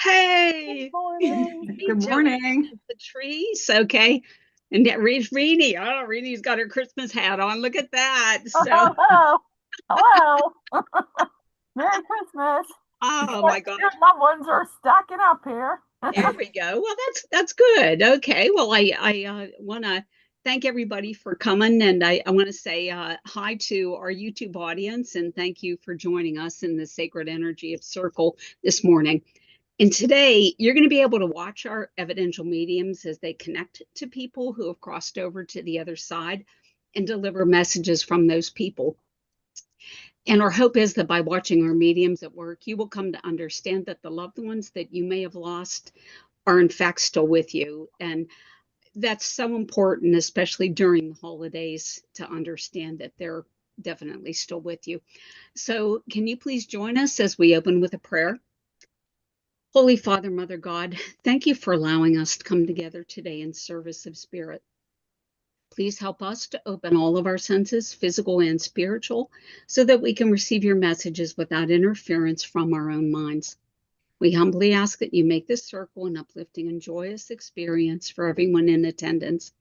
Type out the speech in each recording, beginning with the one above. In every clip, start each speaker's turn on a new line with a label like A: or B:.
A: Hey,
B: Morning.
A: hey,
C: Good
A: Joey,
C: morning.
A: Patrice. Okay. And that Rini. Oh, Rini's got her Christmas hat on. Look at that. So,
B: Hello. Hello. Merry Christmas.
A: oh my God.
B: Your loved ones are stacking up here.
A: There we go. Well, that's good. Okay. Well, I want to thank everybody for coming, and I want to say hi to our YouTube audience, and thank you for joining us in the Sacred Energy of Circle this morning. And today, you're going to be able to watch our evidential mediums as they connect to people who have crossed over to the other side and deliver messages from those people. And our hope is that by watching our mediums at work, you will come to understand that the loved ones that you may have lost are in fact still with you. And that's so important, especially during the holidays, to understand that they're definitely still with you. So, can you please join us as we open with a prayer? Holy Father, Mother God, thank you for allowing us to come together today in service of spirit. Please help us to open all of our senses, physical and spiritual, so that we can receive your messages without interference from our own minds. We humbly ask that you make this circle an uplifting and joyous experience for everyone in attendance.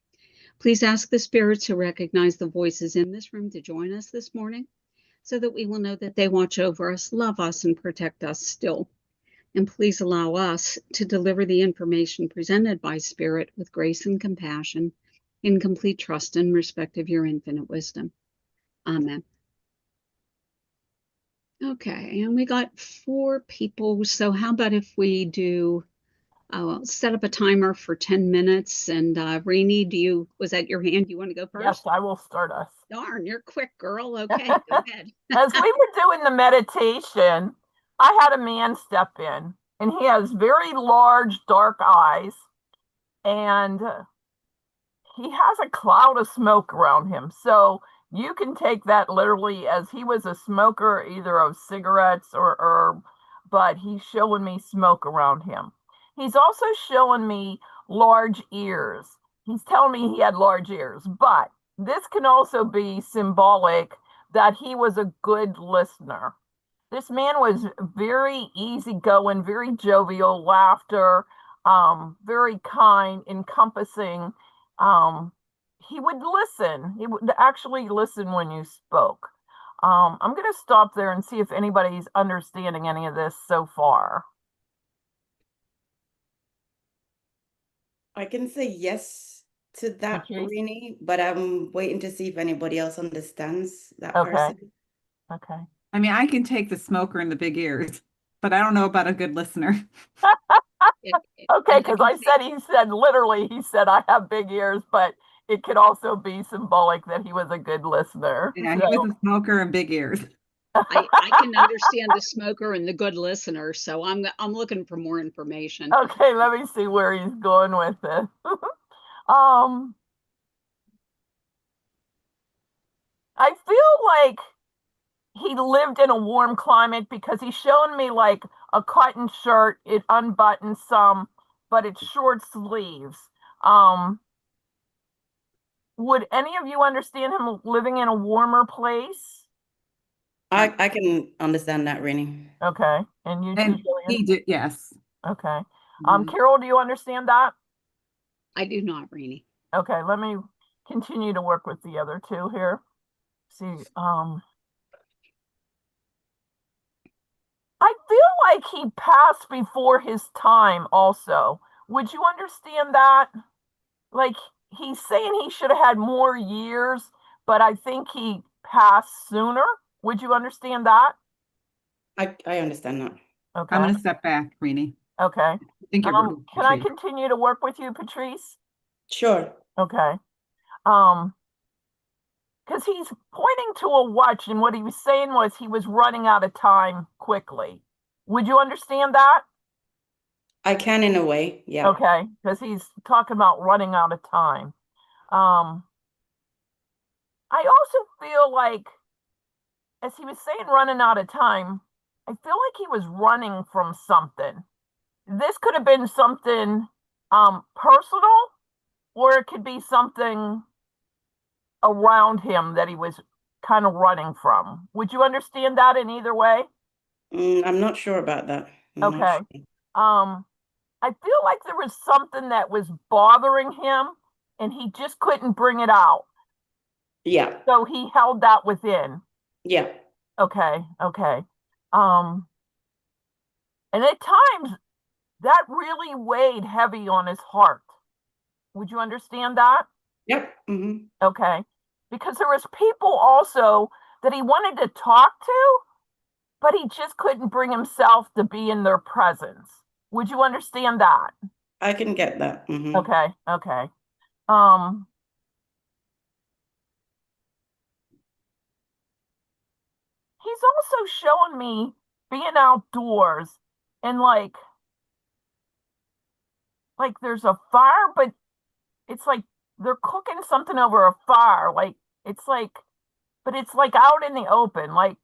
A: Please ask the spirits who recognize the voices in this room to join us this morning, so that we will know that they watch over us, love us, and protect us still. And please allow us to deliver the information presented by Spirit with grace and compassion, in complete trust and respect of your infinite wisdom. Amen. Okay, and we got 4 people. So how about if we do set up a timer for 10 minutes? And Rainey, was that your hand? You want to go
B: Yes,
A: first?
B: I will start us.
A: Darn, you're quick, girl. Okay, go ahead.
B: As we were doing the meditation, I had a man step in, and he has very large, dark eyes, and he has a cloud of smoke around him. So you can take that literally as he was a smoker, either of cigarettes or herb, but he's showing me smoke around him. He's also showing me large ears. He's telling me he had large ears, but this can also be symbolic that he was a good listener. This man was very easygoing, very jovial, laughter, very kind, encompassing. Um, he would listen. He would actually listen when you spoke. I'm going to stop there and see if anybody's understanding any of this so far.
D: I can say yes to that,
B: Patrice?
D: Rini, but I'm waiting to see if anybody else understands that
B: Okay.
D: person.
B: Okay.
C: I mean, I can take the smoker and the big ears, but I don't know about a good listener.
B: Okay, because he said literally, he said, I have big ears, but it could also be symbolic that he was a good listener.
C: Yeah,
B: So.
C: he was a smoker and big ears.
A: I can understand the smoker and the good listener, so I'm looking for more information.
B: Okay, let me see where he's going with this. um, I feel like he lived in a warm climate because he's showing me like a cotton shirt. It unbuttons some, but it's short sleeves. Um, would any of you understand him living in a warmer place?
D: I can understand that, Rini.
B: Okay, and you too,
C: And
B: Jillian?
C: he did, yes.
B: Okay.
C: Mhm.
B: Carol, do you understand that?
A: I do not, Rainey.
B: Okay, let me continue to work with the other two here. See, I feel like he passed before his time also. Would you understand that? Like he's saying he should have had more years, but I think he passed sooner. Would you understand that?
D: I understand that.
B: Okay.
C: I'm going to step back, Rini.
B: Okay.
C: I think you're
B: Can I continue to work with you, Patrice?
D: Sure.
B: Okay. Because he's pointing to a watch, and what he was saying was he was running out of time quickly. Would you understand that?
D: I can in a way, yeah.
B: Okay, because he's talking about running out of time. I also feel like, as he was saying, running out of time, I feel like he was running from something. This could have been something personal, or it could be something around him that he was kind of running from. Would you understand that in either way?
D: I'm not sure about that.
B: Okay. I feel like there was something that was bothering him and he just couldn't bring it out.
D: Yeah.
B: So he held that within.
D: Yeah.
B: Okay, okay. Um, and at times that really weighed heavy on his heart. Would you understand that?
D: Yep. Hmm.
B: Okay. Because there was people also that he wanted to talk to, but he just couldn't bring himself to be in their presence. Would you understand that?
D: I can get that. Hmm.
B: Okay, okay. Um, he's also showing me being outdoors and like there's a fire, but it's like they're cooking something over a fire. Like it's like, but it's like out in the open. Like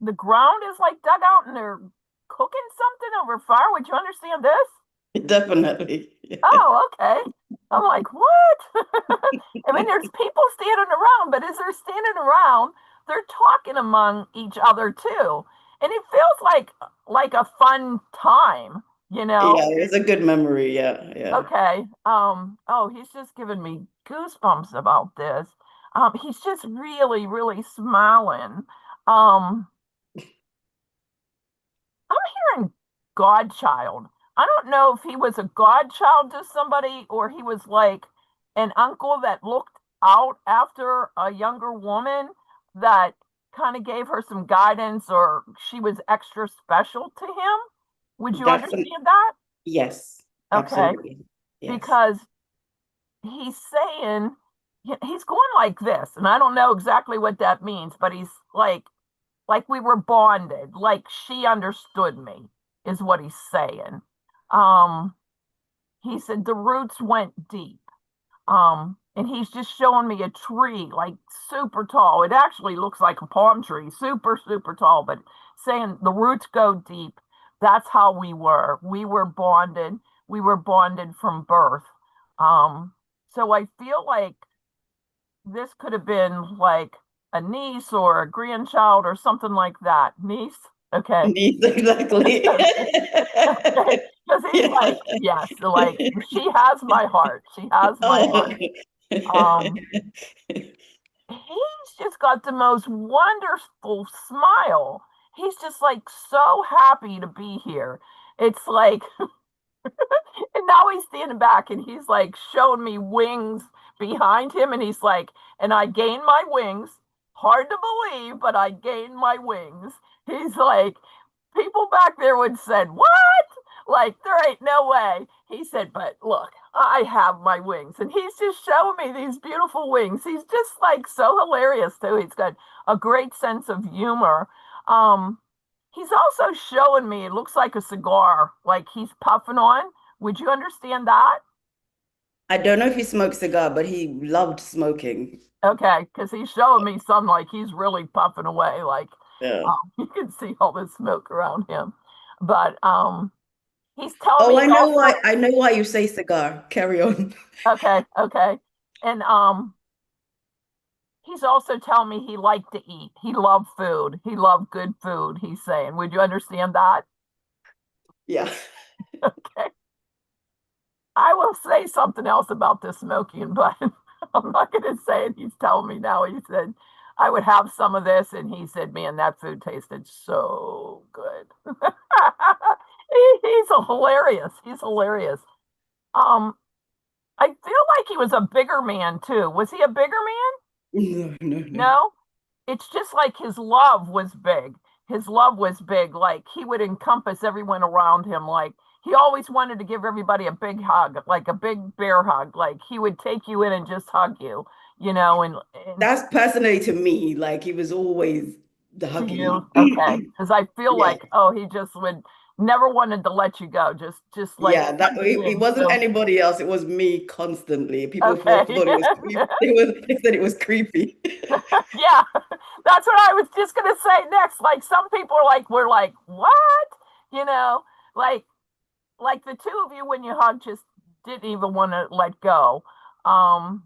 B: the ground is like dug out and they're cooking something over fire. Would you understand this?
D: Definitely.
B: Oh, okay. I'm like, what? I mean, there's people standing around, but as they're standing around, they're talking among each other too. And it feels like a fun time, you know?
D: Yeah, it's a good memory. Yeah, yeah.
B: Okay. Oh, he's just giving me goosebumps about this. He's just really, really smiling. Um, I'm hearing godchild. I don't know if he was a godchild to somebody or he was like an uncle that looked out after a younger woman that kind of gave her some guidance or she was extra special to him. Would you
D: That's
B: understand that?
D: yes,
B: Okay.
D: absolutely. Yes.
B: Because he's saying, he's going like this, and I don't know exactly what that means, but he's like we were bonded, like she understood me, is what he's saying. Um, he said the roots went deep. And he's just showing me a tree, like super tall. It actually looks like a palm tree, super, super tall, but saying the roots go deep. That's how we were. We were bonded. We were bonded from birth. So I feel like this could have been like a niece or a grandchild or something like that. Niece? Okay.
D: Needs exactly.
B: Okay. Because he's
D: Yeah.
B: like, yes, like she has my heart. She has my
D: Oh.
B: heart. Um, he's just got the most wonderful smile. He's just like so happy to be here. It's like, and now he's standing back and he's like showing me wings behind him. And he's like, and I gained my wings. Hard to believe, but I gained my wings. He's like, people back there would said, what? Like, there ain't no way. He said, but look, I have my wings. And he's just showing me these beautiful wings. He's just like so hilarious too. He's got a great sense of humor. Um, he's also showing me, it looks like a cigar, like he's puffing on. Would you understand that?
D: I don't know if he smoked cigar, but he loved smoking.
B: Okay, because he's showing me some like he's really puffing away, like
D: Yeah.
B: you can see all the smoke around him. But he's telling
D: Oh,
B: me
D: I know
B: also,
D: why. I know why you say cigar. Carry on.
B: okay, okay. And he's also telling me he liked to eat. He loved food. He loved good food, he's saying. Would you understand that?
D: Yeah.
B: Okay. I will say something else about the smoking, but I'm not going to say it. He's telling me now. He said, I would have some of this. And he said, man, that food tasted so good. He's hilarious. He's hilarious. Um, I feel like he was a bigger man too. Was he a bigger
D: No, no,
B: man?
D: no.
B: No. It's just like his love was big. His love was big. Like he would encompass everyone around him. Like he always wanted to give everybody a big hug, like a big bear hug. Like he would take you in and just hug you, and
D: That's personally to me. Like he was always the
B: to you,
D: hugging.
B: okay. Because I feel
D: Yeah.
B: like, oh, he just would never wanted to let you go. Just like
D: Yeah, that
B: tuck you
D: it
B: in.
D: wasn't
B: So
D: anybody else. It was me constantly. People
B: okay.
D: thought it was creepy. They said it was creepy.
B: Yeah, that's what I was just gonna say next. Like some people are like, we're like, what? You know, like like the two of you when you hug just didn't even want to let go. Um,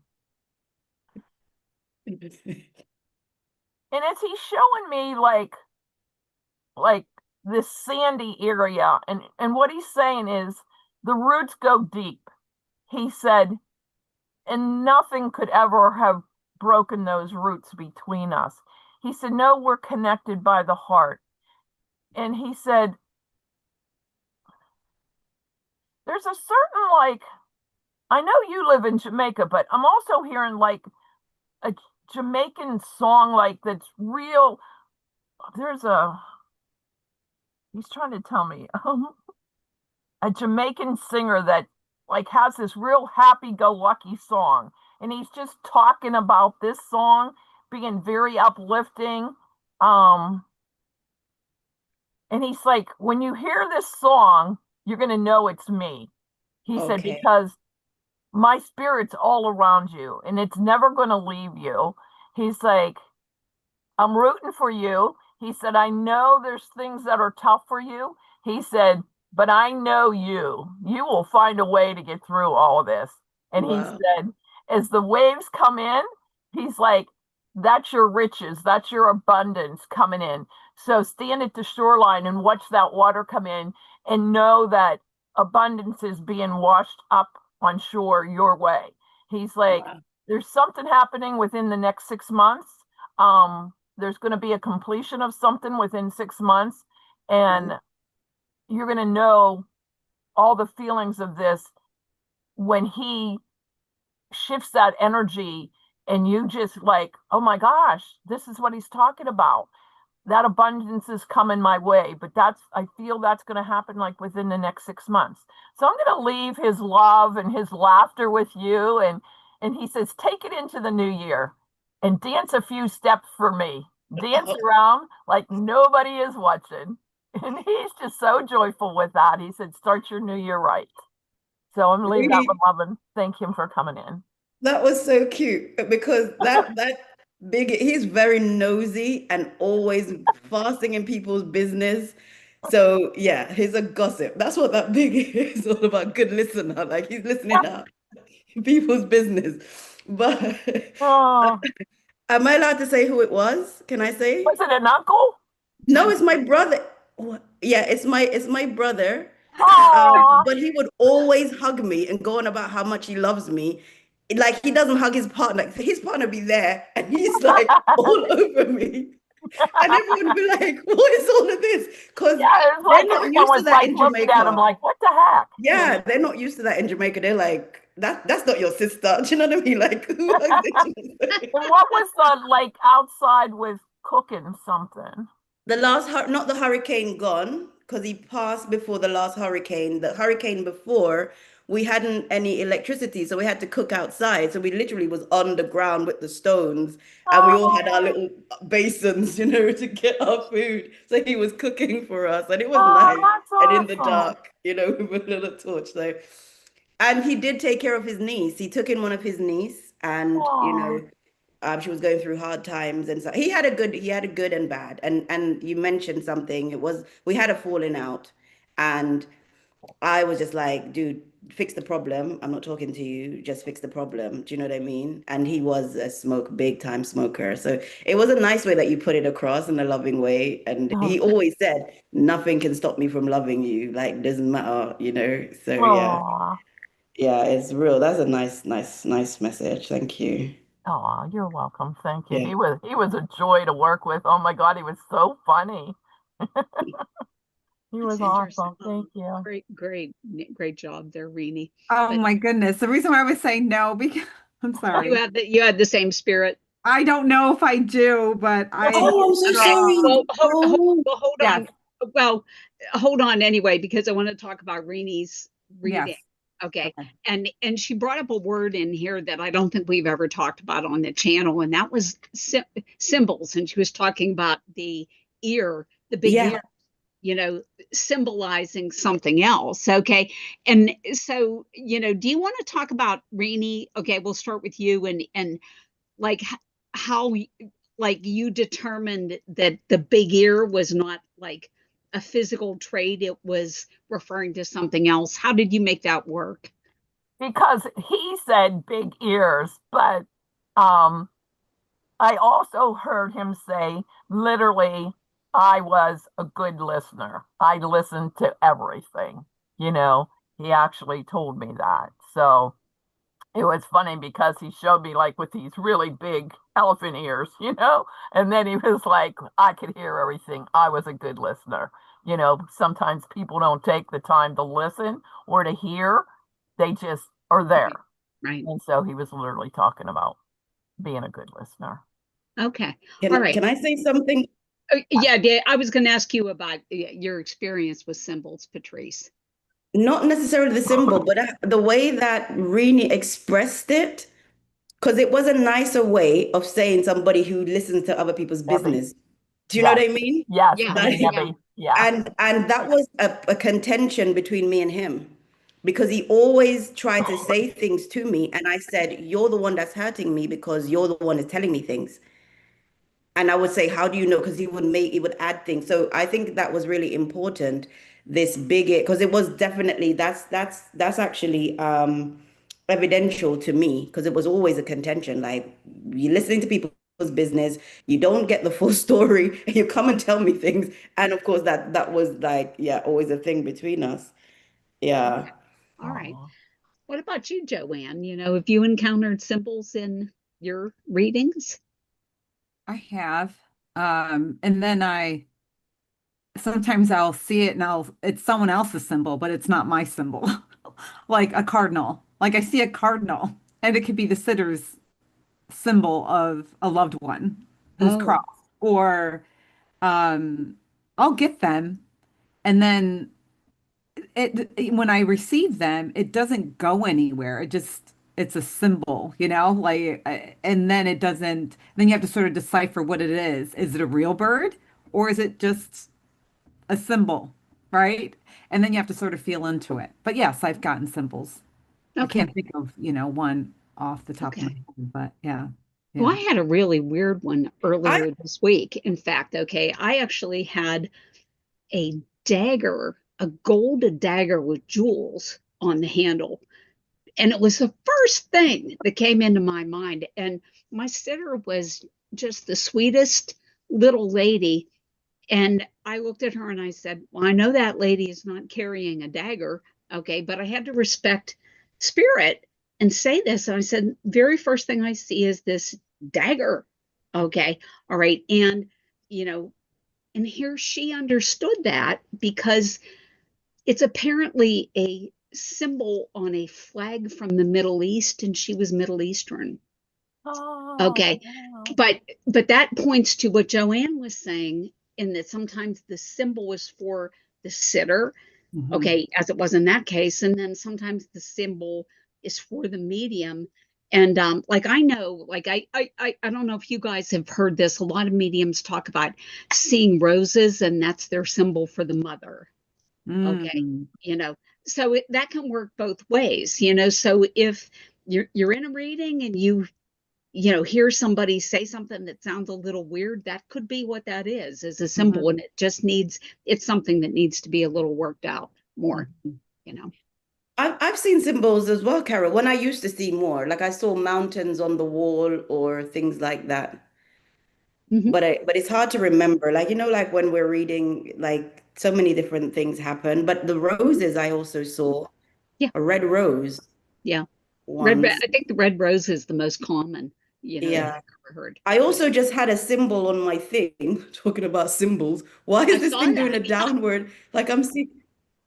B: and as he's showing me like this sandy area. And what he's saying is the roots go deep. He said, and nothing could ever have broken those roots between us. He said, no, we're connected by the heart. And he said, there's a certain, like, I know you live in Jamaica, but I'm also hearing like a Jamaican song, like that's real. He's trying to tell me, a Jamaican singer that like has this real happy-go-lucky song. And he's just talking about this song being very uplifting. And he's like, when you hear this song, you're going to know it's me. He said,
D: Okay.
B: because my spirit's all around you and it's never going to leave you. He's like, I'm rooting for you. He said, I know there's things that are tough for you. He said, but I know you. You will find a way to get through all of this. And he
D: Wow.
B: said, as the waves come in, he's like, that's your riches, that's your abundance coming in. So stand at the shoreline and watch that water come in and know that abundance is being washed up on shore your way. He's like,
D: Wow.
B: there's something happening within the next 6 months. There's going to be a completion of something within 6 months, and you're going to know all the feelings of this when he shifts that energy and you just like, oh my gosh, this is what he's talking about. That abundance is coming my way, but I feel that's going to happen like within the next 6 months. So I'm going to leave his love and his laughter with you. And he says, take it into the new year and dance a few steps for me. Dance around like nobody is watching. And he's just so joyful with that. He said, start your new year right. So I'm leaving that with love and thank him for coming in.
D: That was so cute because that big, he's very nosy and always fasting in people's business. So yeah, he's a gossip. That's what that big is all about. Good listener. Like he's listening out people's business. But
B: Oh,
D: am I allowed to say who it was? Can I say?
B: was it an uncle?
D: No, it's my brother. Yeah, it's my brother.
B: Oh,
D: But he would always hug me and go on about how much he loves me. Like he doesn't hug his partner. His partner be there and he's like all over me. And everyone would be like, what is all of this? Because
B: yeah, it's
D: they're
B: like
D: not
B: everyone
D: used to
B: was
D: that
B: like
D: in
B: looking at him
D: Jamaica.
B: like, what the heck?
D: Yeah, they're not used to that in Jamaica. They're like, that's not your sister. Do you know what I mean? Like, who hugs it?
B: And what was the like outside with cooking something?
D: The last, not the hurricane gone, because he passed before the last hurricane. The hurricane before, we hadn't any electricity, so we had to cook outside. So we literally was on the ground with the stones, and we all had our
B: Oh,
D: little basins, to get our food. So he was cooking for us, and it was
B: oh,
D: nice.
B: that's
D: And in the
B: awesome.
D: dark, with a little torch. So, and he did take care of his niece. He took in one of his niece, and
B: Oh,
D: she was going through hard times, and so he had a good and bad. And you mentioned something. It was we had a falling out, and I was just like, dude, fix the problem. I'm not talking to you. Just fix the problem. Do you know what I mean? And he was a big time smoker. So it was a nice way that you put it across in a loving way. And he always said, nothing can stop me from loving you. Like, doesn't matter. So yeah.
B: oh,
D: Yeah, it's real. That's a nice, nice, nice message. Thank you.
B: oh, you're welcome. Thank you.
D: Yeah.
B: He was a joy to work with. Oh my God, he was so funny. He
A: That's
B: was
A: interesting.
B: awesome. Thank you.
A: Great job there, Rini.
C: Oh
A: But
C: my goodness. The reason why I was saying no, because I'm
A: you
C: sorry.
A: had the same spirit.
C: I don't know if I do, but
D: Oh, I'm so
A: Okay.
D: sorry.
A: Well,
D: Oh,
A: hold
C: yes,
A: on. Well, hold on anyway, because I want to talk about Rini's reading.
C: yes.
A: Okay.
C: Okay.
A: And she brought up a word in here that I don't think we've ever talked about on the channel, and that was symbols. And she was talking about the ear, the big
D: yeah.
A: ear, symbolizing something else. Okay. And so, do you want to talk about Rini? Okay, we'll start with you and like how like you determined that the big ear was not like a physical trait, it was referring to something else. How did you make that work?
B: Because he said big ears, but um, I also heard him say literally I was a good listener. I listened to everything. He actually told me that. So it was funny because he showed me like with these really big elephant ears, and then he was like, I could hear everything. I was a good listener. Sometimes people don't take the time to listen or to hear, they just are there.
A: Right.
B: And so he was literally talking about being a good listener.
A: Okay.
D: Can,
A: All right.
D: can I say something?
A: Yeah, I was going to ask you about your experience with symbols, Patrice.
D: Not necessarily the symbol, but the way that Rini expressed it, because it was a nicer way of saying somebody who listens to other people's
B: Debbie.
D: business. Do you know
B: Yes.
D: what I mean?
B: Yes,
A: Yeah,
B: me and
A: yeah.
B: Debbie. Yeah.
D: And that was a contention between me and him because he always tried to say things to me, and I said, "You're the one that's hurting me because you're the one that's telling me things." And I would say, "How do you know?" Because he would add things. So I think that was really important. This big it, because it was definitely that's actually evidential to me because it was always a contention. Like you're listening to people's business, you don't get the full story, and you come and tell me things. And of course, that was like, yeah, always a thing between us. Yeah.
A: Okay. All right.
B: Oh.
A: What about you, Joanne? Have you encountered symbols in your readings?
C: I have. And then sometimes I'll see it and it's someone else's symbol, but it's not my symbol. Like a cardinal. Like I see a cardinal and it could be the sitter's symbol of a loved one who's
A: Oh,
C: crossed. Or I'll get them and then when I receive them, it doesn't go anywhere. It's a symbol, like, and then it doesn't, then you have to sort of decipher what it is. Is it a real bird or is it just a symbol, right? And then you have to sort of feel into it. But yes, I've gotten symbols. I
A: okay.
C: can't think of, one off the top of my
A: Okay.
C: head, but yeah.
A: Well,
C: Yeah.
A: I had a really weird one
D: I
A: earlier this week. In fact, okay, I actually had a dagger, a gold dagger with jewels on the handle. And it was the first thing that came into my mind. And my sitter was just the sweetest little lady. And I looked at her and I said, well, I know that lady is not carrying a dagger. Okay. But I had to respect spirit and say this. And I said, very first thing I see is this dagger. Okay. All right. You know, and here she understood that because it's apparently a symbol on a flag from the Middle East, and she was Middle Eastern.
B: Oh,
A: Okay. But that points to what Joanne was saying, in that sometimes the symbol is for the sitter,
C: Mhm.
A: okay, as it was in that case, and then sometimes the symbol is for the medium. And like I know, like I don't know if you guys have heard this. A lot of mediums talk about seeing roses, and that's their symbol for the mother. Okay,
C: Mm.
A: you know, so that can work both ways, so if you're in a reading and you hear somebody say something that sounds a little weird, that could be what that is a symbol,
C: Mhm.
A: and it's something that needs to be a little worked out more,
C: Mhm.
A: you know.
D: I've seen symbols as well, Carol. When I used to see more, like I saw mountains on the wall or things like that.
A: Hmm.
D: But it's hard to remember. Like, like when we're reading, like so many different things happen. But the roses I also saw
A: Yeah,
D: a red rose
A: yeah.
D: once.
A: I think the red rose is the most common, that
D: Yeah.
A: I've ever heard.
D: I also just had a symbol on my thing, talking about symbols. Why
A: I
D: is this
A: saw
D: thing doing
A: that.
D: a downward? Like I'm seeing,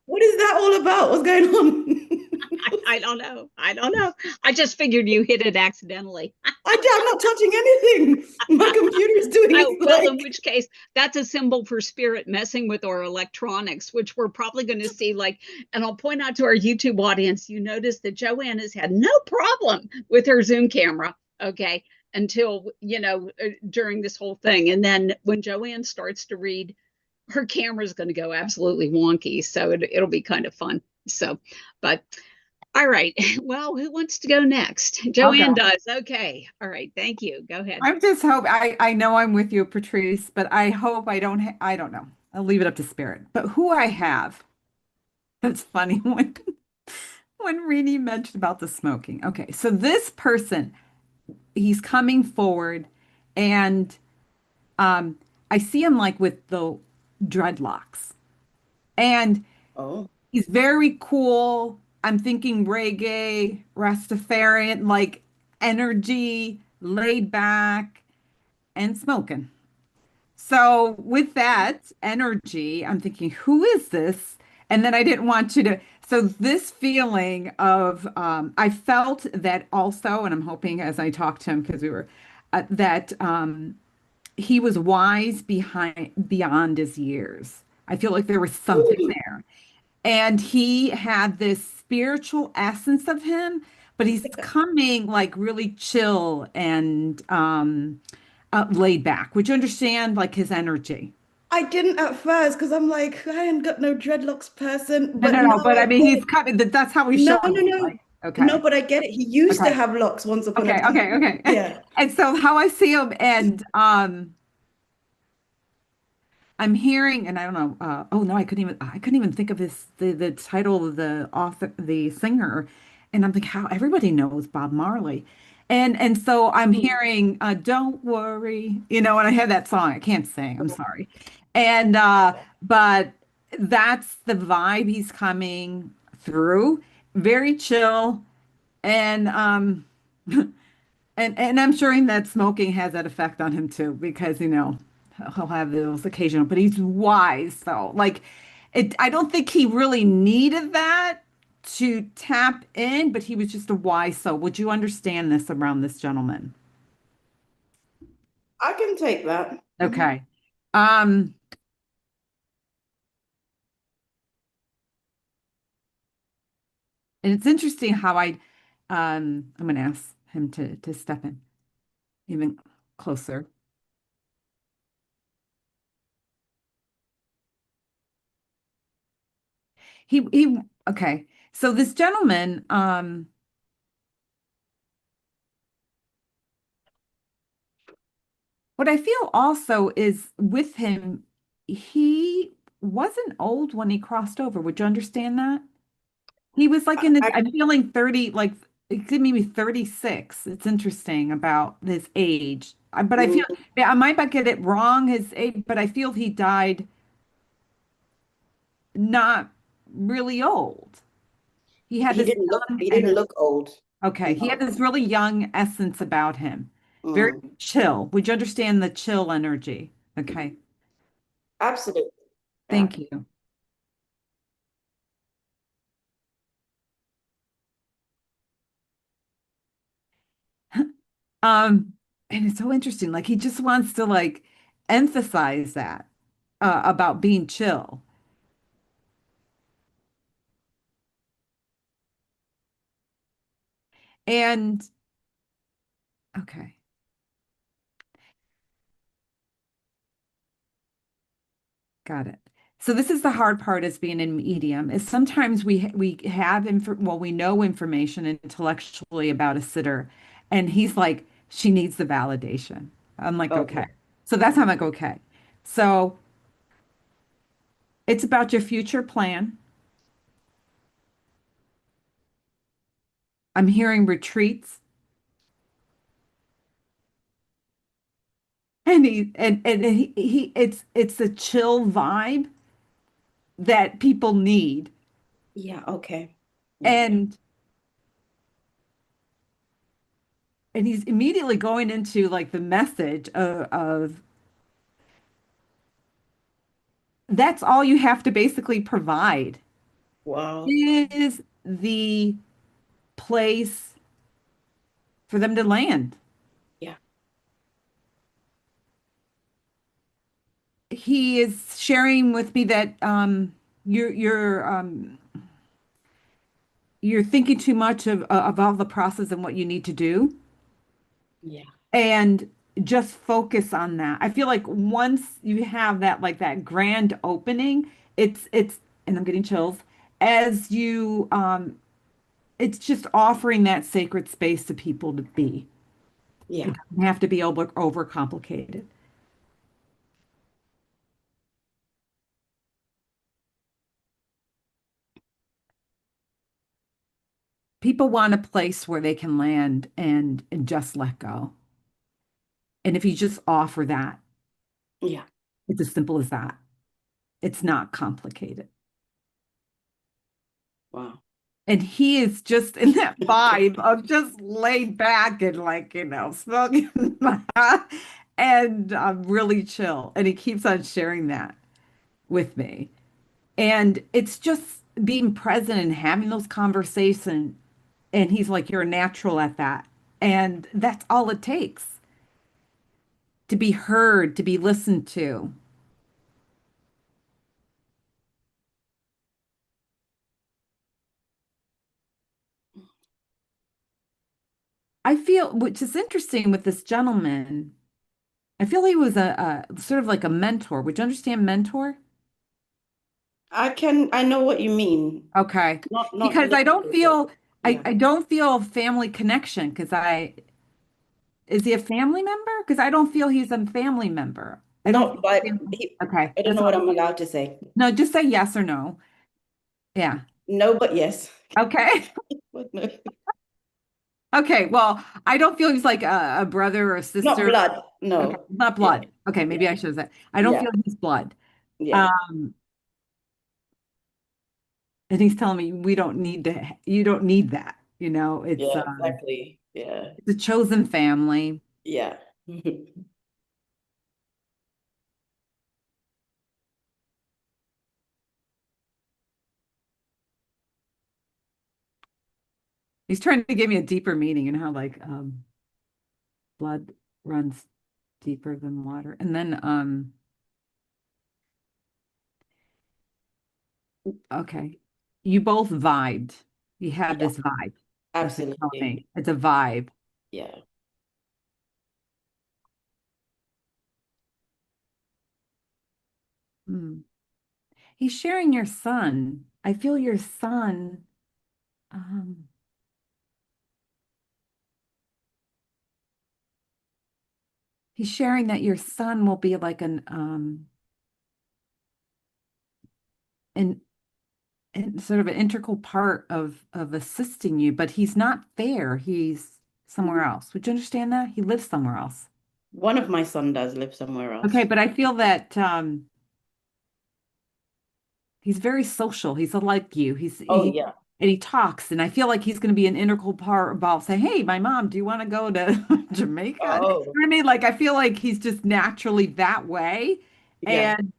D: what is that all about? What's going on?
A: I don't know. I don't know. I just figured you hit it accidentally.
D: I'm not touching anything. My computer's doing
A: Oh,
D: its
A: well, in
D: like.
A: which case, that's a symbol for spirit messing with our electronics, which we're probably going to see. And I'll point out to our YouTube audience, you notice that Joanne has had no problem with her Zoom camera, okay, until, during this whole thing. And then when Joanne starts to read, her camera is going to go absolutely wonky. So it'll be kind of fun. So, but all right. Well, who wants to go next?
C: Okay.
A: Joanne does. Okay. All right. Thank you. Go ahead.
C: I'm just hope I know I'm with you, Patrice, but I hope I don't know. I'll leave it up to spirit. But who I have, that's funny when Rini mentioned about the smoking. Okay, so this person, he's coming forward and I see him like with the dreadlocks. And
D: Oh.
C: he's very cool. I'm thinking reggae, Rastafarian, like energy, laid back, and smoking. So with that energy, I'm thinking, who is this? And then I didn't want you to. So this feeling of, I felt that also, and I'm hoping as I talked to him because we were, that he was wise behind beyond his years. I feel like there was something
D: Ooh.
C: there. And he had this spiritual essence of him, but he's coming like really chill and laid back. Would you understand like his energy?
D: I didn't at first because I'm like, I ain't got no dreadlocks person,
C: No,
D: but
C: no,
D: now
C: no. But
D: I
C: I mean,
D: get
C: he's
D: it.
C: coming. That's how he's
D: No,
C: showing
D: no,
C: me.
D: no.
C: Like, okay,
D: No, but I get it. He used to
C: okay,
D: have locks once upon a
C: okay,
D: time.
C: okay, okay.
D: Yeah.
C: And so how I see him, and I'm hearing, and I don't know. Oh no, I couldn't even think of the title of the author, the singer, and I'm like, how everybody knows Bob Marley, and so I'm
D: Mm.
C: hearing, "Don't worry," and I had that song. I can't sing. I'm sorry, and but that's the vibe he's coming through. Very chill, and and I'm sure that smoking has that effect on him too, because he'll have those occasional, but he's wise though. Like I don't think he really needed that to tap in, but he was just a wise soul. Would you understand this around this gentleman?
D: I can take that. Mhm.
C: Okay. Um, and it's interesting how I'm gonna ask him to step in even closer. He okay. So this gentleman, what I feel also is with him, he wasn't old when he crossed over. Would you understand that? He was like in his,
D: I,
C: I'm feeling 30, like it could maybe 36. It's interesting about his age. But I feel,
D: mm,
C: yeah, I might not get it wrong, his age, but I feel he died not really old. He had this young
D: he didn't
C: energy.
D: look old.
C: Okay. He had
D: No.
C: this really young essence about him. Very
D: Mm,
C: chill. Would you understand the chill energy? Okay.
D: absolutely. Yeah.
C: Thank you. And it's so interesting. Like he just wants to like emphasize that about being chill. And okay, got it. So this is the hard part as being in medium is sometimes we have well, we know information intellectually about a sitter, and he's like, she needs the validation. I'm like, okay.
D: Okay.
C: So that's how I'm like, okay. So it's about your future plan. I'm hearing retreats. And it's a chill vibe that people need.
D: Yeah. Okay. Yeah.
C: And he's immediately going into like the message of that's all you have to basically provide
D: Wow.
C: is the place for them to land.
D: Yeah.
C: He is sharing with me that you're thinking too much of all the process and what you need to do.
D: Yeah.
C: And just focus on that. I feel like once you have that like that grand opening, it's and I'm getting chills as you it's just offering that sacred space to people to be. It
D: Yeah.
C: doesn't have to be over complicated. People want a place where they can land and just let go. And if you just offer that,
D: Yeah.
C: It's as simple as that. It's not complicated.
D: Wow.
C: And he is just in that vibe of just laid back and like, smoking and really chill. And he keeps on sharing that with me. And it's just being present and having those conversations. And he's like, you're a natural at that. And that's all it takes to be heard, to be listened to. I feel, which is interesting with this gentleman, I feel he was a sort of like a mentor. Would you understand mentor?
D: I know what you mean.
C: Okay.
D: Not
C: Because I don't
D: literally, but
C: feel
D: yeah.
C: I don't feel a family connection because I is he a family member? Because I don't feel he's a family member. I don't
D: Not
C: feel
D: but
C: okay.
D: I don't
C: That's
D: know what
C: all.
D: I'm allowed to say.
C: No, just say yes or no. Yeah.
D: No, but yes.
C: Okay.
D: But no.
C: Okay. Well, I don't feel he's like a brother or a
D: Not
C: sister.
D: blood.
C: Okay.
D: No.
C: Not
D: Yeah.
C: blood. Okay. Maybe
D: Yeah.
C: I should have said. I don't
D: Yeah.
C: feel he's blood.
D: Yeah.
C: Um, and he's telling me we don't need to, you don't need that.
D: Yeah, exactly. Yeah.
C: It's a chosen family.
D: Yeah.
C: He's trying to give me a deeper meaning and how like blood runs deeper than water. And then okay. You both vibed. You had
D: Yeah,
C: this vibe. That's what you're telling
D: absolutely.
C: me. It's a vibe.
D: Yeah.
C: Hmm. He's sharing your son. I feel your son. Um, he's sharing that your son will be like an sort of an integral part of assisting you, but he's not there. He's somewhere else. Would you understand that? He lives somewhere else.
D: One of my son does live somewhere
C: Okay,
D: else.
C: but I feel that he's very social. He's like you.
D: Oh yeah.
C: And he talks, and I feel like he's going to be an integral part about saying, "Hey, my mom, do you want to go to Jamaica?" You know
D: Oh,
C: what I mean? Like I feel like he's just naturally that way,
D: yeah.
C: and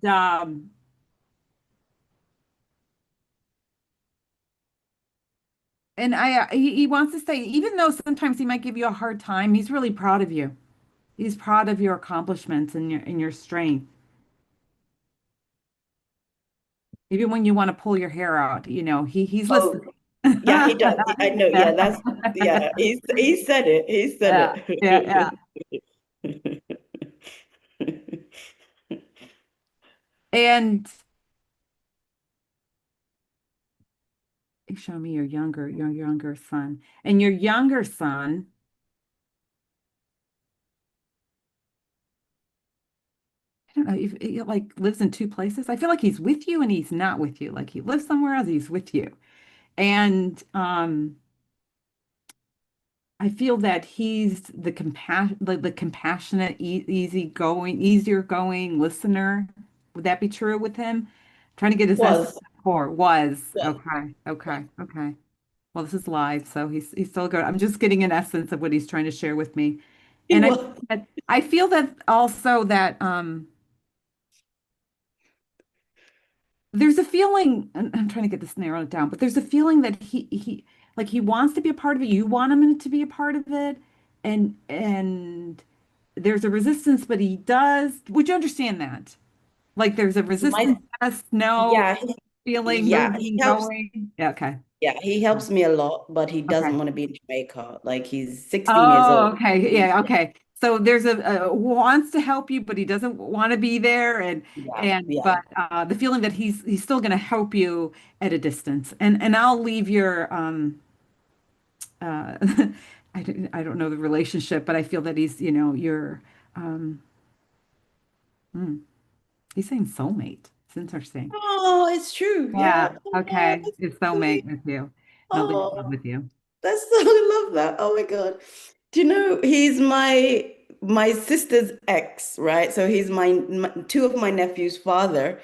C: he wants to say, even though sometimes he might give you a hard time, he's really proud of you. He's proud of your accomplishments and your strength. Even when you want to pull your hair out, he's
D: Oh,
C: listening.
D: yeah, he does. I know.
C: Yeah.
D: Yeah, that's yeah. He said it. He said
C: Yeah, yeah, yeah.
D: it.
C: And show me your younger son. And your younger son, I don't know, if he like lives in two places. I feel like he's with you and he's not with you. Like he lives somewhere else, he's with you. And I feel that he's the compassionate, easier going listener. Would that be true with him? Trying to get his essence
D: Was.
C: core was
D: Was.
C: okay, okay, okay. Well, this is live, so he's still good. I'm just getting an essence of what he's trying to share with me.
D: He
C: And
D: was.
C: I feel that also that there's a feeling, and I'm trying to get this narrowed down, but there's a feeling that he wants to be a part of it. You want him to be a part of it, and there's a resistance, but he does. Would you understand that? Like there's a
D: My
C: resistance, yes, no,
D: yeah,
C: feeling,
D: yeah, he
C: moving,
D: helps.
C: going. Yeah, okay.
D: Yeah, he helps me a lot, but he doesn't
C: Okay.
D: want to be in Jamaica. Like he's 16 years
C: Oh,
D: old.
C: okay. Yeah, okay. So there's a wants to help you, but he doesn't want to be there,
D: Yeah,
C: and
D: yeah.
C: but the feeling that he's still going to help you at a distance. And I'll leave your uh I don't know the relationship, but I feel that he's, your um hmm, he's saying soulmate. It's interesting.
D: Oh, it's true. Yeah.
C: Yeah,
D: Oh,
C: okay.
D: that's
C: It's
D: sweet.
C: soulmate with you. And I'll leave it
D: Oh,
C: with you.
D: that's so, I love that. Oh my God. Do you know he's my my sister's ex, right? So he's two of my nephew's father.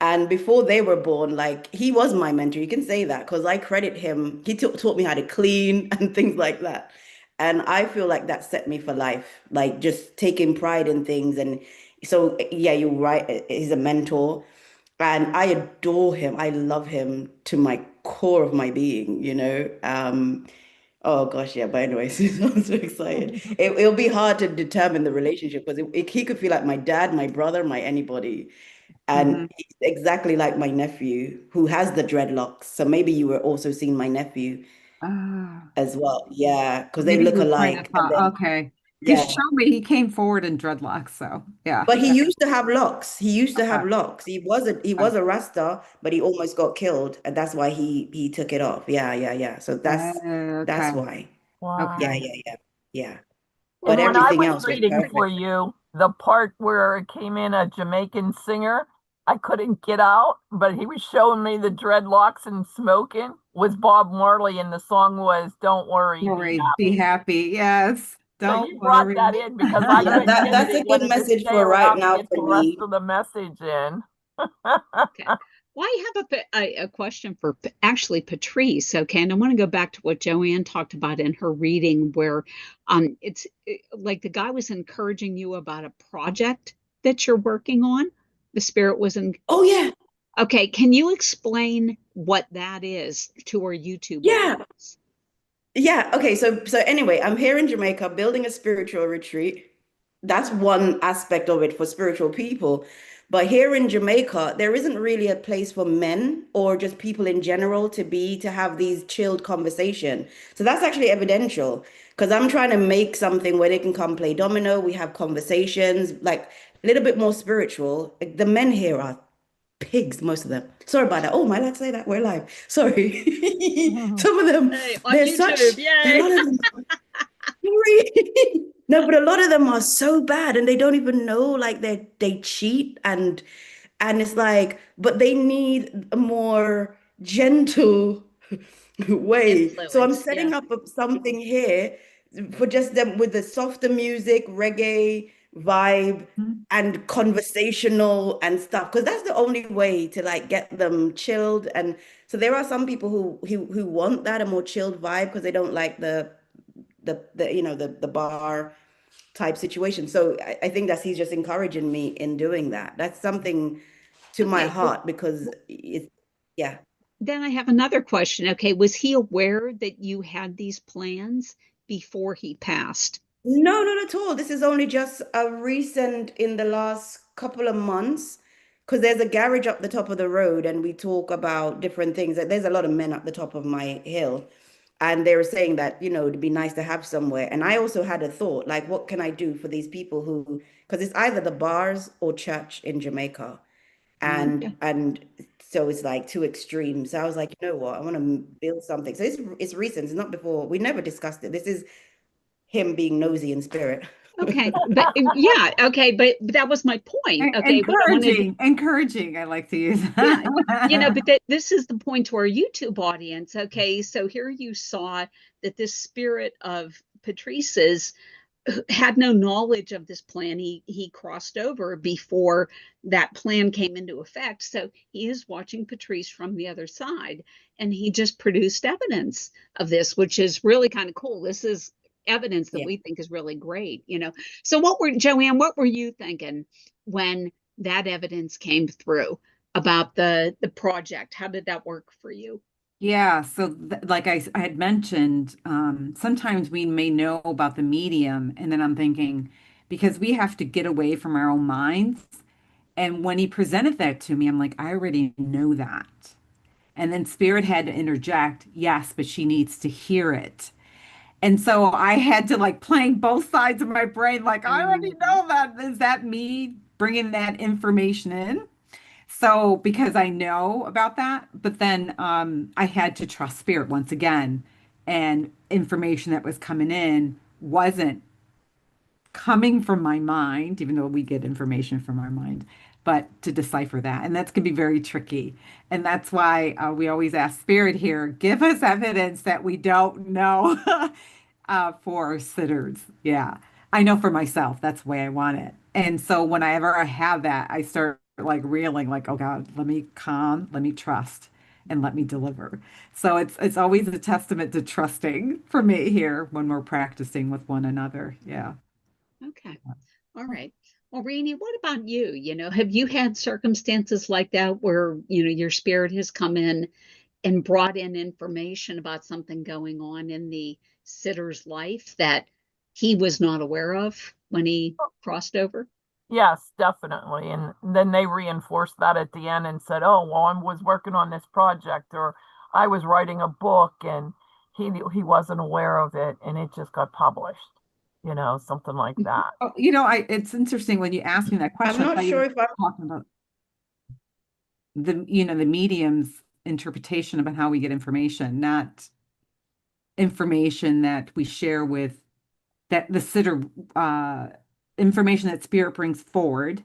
D: And before they were born, like he was my mentor. You can say that because I credit him. He taught me how to clean and things like that. And I feel like that set me for life, like just taking pride in things. And so, yeah, you're right. He's a mentor. And I adore him. I love him to my core of my being, you know. Oh gosh, yeah. But anyways, I'm so excited. It'll be hard to determine the relationship because he could feel like my dad, my brother, my anybody. And
C: Hmm.
D: he's exactly like my nephew who has the dreadlocks. So maybe you were also seeing my nephew
C: Ah,
D: as well. Yeah, because they
C: maybe
D: look
C: we kind of
D: alike. And
C: thought,
D: then,
C: okay. He
D: yeah.
C: showed me he came forward in dreadlocks, so yeah.
D: But he used to have locks. He used to have
C: Okay.
D: locks. He
C: Okay.
D: was a Rasta, but he almost got killed, and that's why he took it off. Yeah, yeah, yeah. So that's
C: Okay.
D: why.
C: Okay.
D: Yeah,
B: Wow.
D: yeah, yeah, yeah. But
B: And when I
D: everything
B: was
D: else was
B: reading for
D: perfect.
B: you, the part where it came in a Jamaican singer, I couldn't get out, but he was showing me the dreadlocks and smoking was Bob Marley, and the song was Don't Worry, Be
C: Worry, be
B: Happy.
C: happy. Yes.
B: So
C: Don't
B: you brought
C: worry.
B: that in because I
D: Yeah,
B: couldn't get it.
D: that's a
B: He
D: good
B: wanted to
D: message
B: stay
D: for right
B: around to
D: now
B: get
D: for
B: the rest
D: me.
B: of the message in.
A: Okay. Well, I have a question for actually Patrice. Okay, and I want to go back to what Joanne talked about in her reading, where like the guy was encouraging you about a project that you're working on. The spirit was in.
D: Oh yeah,
A: Okay, can you explain what that is to our YouTube
D: yeah.
A: audience?
D: Yeah, okay. So anyway, I'm here in Jamaica building a spiritual retreat. That's one aspect of it for spiritual people. But here in Jamaica, there isn't really a place for men or just people in general to have these chilled conversation. So that's actually evidential because I'm trying to make something where they can come play domino. We have conversations, like a little bit more spiritual. Like, the men here are pigs, most of them. Sorry about that. Oh, am I allowed to say that? We're live. Sorry. Some of them,
A: Hey, on YouTube,
D: a
A: yay!
D: lot of them no, but a lot of them are so bad and they don't even know like they cheat and it's like, but they need a more gentle way. So I'm
A: Influence, yeah.
D: setting up something here for just them with the softer music, reggae vibe,
C: Mhm.
D: and conversational and stuff. Because that's the only way to like get them chilled. And so there are some people who want that a more chilled vibe because they don't like the bar type situation. So I think that he's just encouraging me in doing that. That's something to my
A: Okay, well,
D: heart because it's yeah.
A: then I have another question. Okay, was he aware that you had these plans before he passed?
D: No, not at all. This is only just a recent in the last couple of months because there's a garage up the top of the road and we talk about different things. There's a lot of men up the top of my hill and they were saying that, it'd be nice to have somewhere. And I also had a thought, like, what can I do for these people who, because it's either the bars or church in Jamaica.
A: Okay.
D: And so it's like two extremes. So I was like, you know what? I want to build something. So it's recent. It's not before. We never discussed it. This is him being nosy in spirit.
A: Okay, but yeah, okay, but that was my point. Okay, what I wanted,
C: Encouraging, I like to use.
A: yeah, but this is the point to our YouTube audience. Okay, so here you saw that this spirit of Patrice's had no knowledge of this plan. He crossed over before that plan came into effect. So he is watching Patrice from the other side, and he just produced evidence of this, which is really kind of cool. This is evidence that
D: Yeah.
A: we think is really great. So Joanne, what were you thinking when that evidence came through about the project? How did that work for you?
C: Yeah, so like I had mentioned, sometimes we may know about the medium, and then I'm thinking, because we have to get away from our own minds. And when he presented that to me, I'm like, I already know that. And then Spirit had to interject, yes, but she needs to hear it. And so I had to like playing both sides of my brain, like, I already
A: Mhm.
C: know that. Is that me bringing that information in? So because I know about that, but then I had to trust Spirit once again, and information that was coming in wasn't coming from my mind, even though we get information from our mind, but to decipher that. And that's going to be very tricky. And that's why we always ask Spirit here, give us evidence that we don't know for our sitters. Yeah. I know for myself, that's the way I want it. And so whenever I have that, I start like reeling, like, oh God, let me calm, let me trust, and let me deliver. So it's always a testament to trusting for me here when we're practicing with one another. Yeah.
A: Okay. All right. Well, Rainey, what about you? Have you had circumstances like that where, your spirit has come in and brought in information about something going on in the sitter's life that he was not aware of when he crossed over?
B: Yes, definitely. And then they reinforced that at the end and said, "Oh, well, I was working on this project, or I was writing a book, and he wasn't aware of it, and it just got published." Something like that.
C: Oh, it's interesting when you ask me that
D: I'm
C: question. I
D: not
C: thought you
D: sure
C: were
D: if I'm
C: talking about the medium's interpretation about how we get information, not information that we share with that the sitter, uh, information that spirit brings forward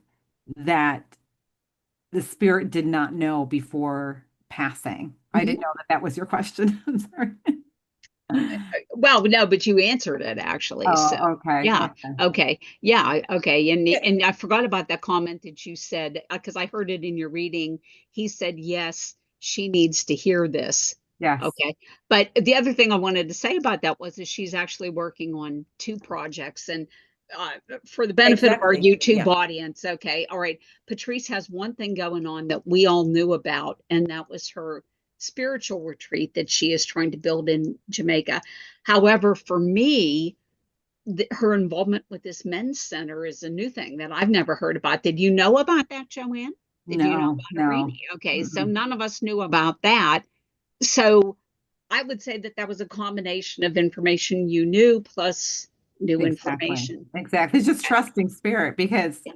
C: that the spirit did not know before passing. I didn't
A: Mhm.
C: know that that was your question. I'm sorry.
A: Well, no, but you answered it actually. So,
C: Oh, okay.
A: yeah.
C: Okay.
A: Okay. Yeah. Okay. And
D: yeah,
A: and I forgot about that comment that you said because I heard it in your reading. He said, "Yes, she needs to hear this."
C: Yes.
A: Okay. But the other thing I wanted to say about that was that she's actually working on two projects and for the benefit of our
D: exactly.
A: YouTube
D: Yeah.
A: audience. Okay. All right. Patrice has one thing going on that we all knew about, and that was her spiritual retreat that she is trying to build in Jamaica. However, for me, her involvement with this men's center is a new thing that I've never heard about. Did you know about that, Joanne? Did you know
C: No,
A: about it,
C: no.
A: Rainey? Okay, so
C: Mm-mm.
A: none of us knew about that. So I would say that that was a combination of information you knew plus new
C: Exactly.
A: information.
C: Exactly. It's just trusting spirit because
A: Yeah.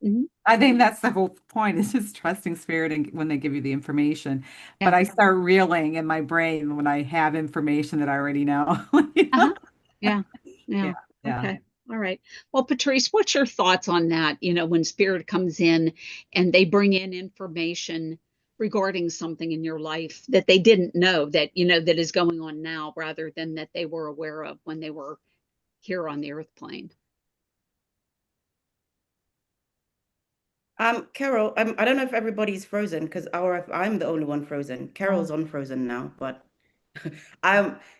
A: Mhm.
C: I think that's the whole point is just trusting spirit and when they give you the information. But
A: Yeah.
C: I start reeling in my brain when I have information that I already know.
A: Uh-huh. Yeah.
C: Yeah,
A: Yeah.
C: yeah.
A: Okay. All right. Well, Patrice, what's your thoughts on that? When spirit comes in and they bring in information regarding something in your life that they didn't know that is going on now rather than that they were aware of when they were here on the earth plane.
D: Carol, I don't know if everybody's frozen because I'm the only one frozen. Carol's unfrozen now, but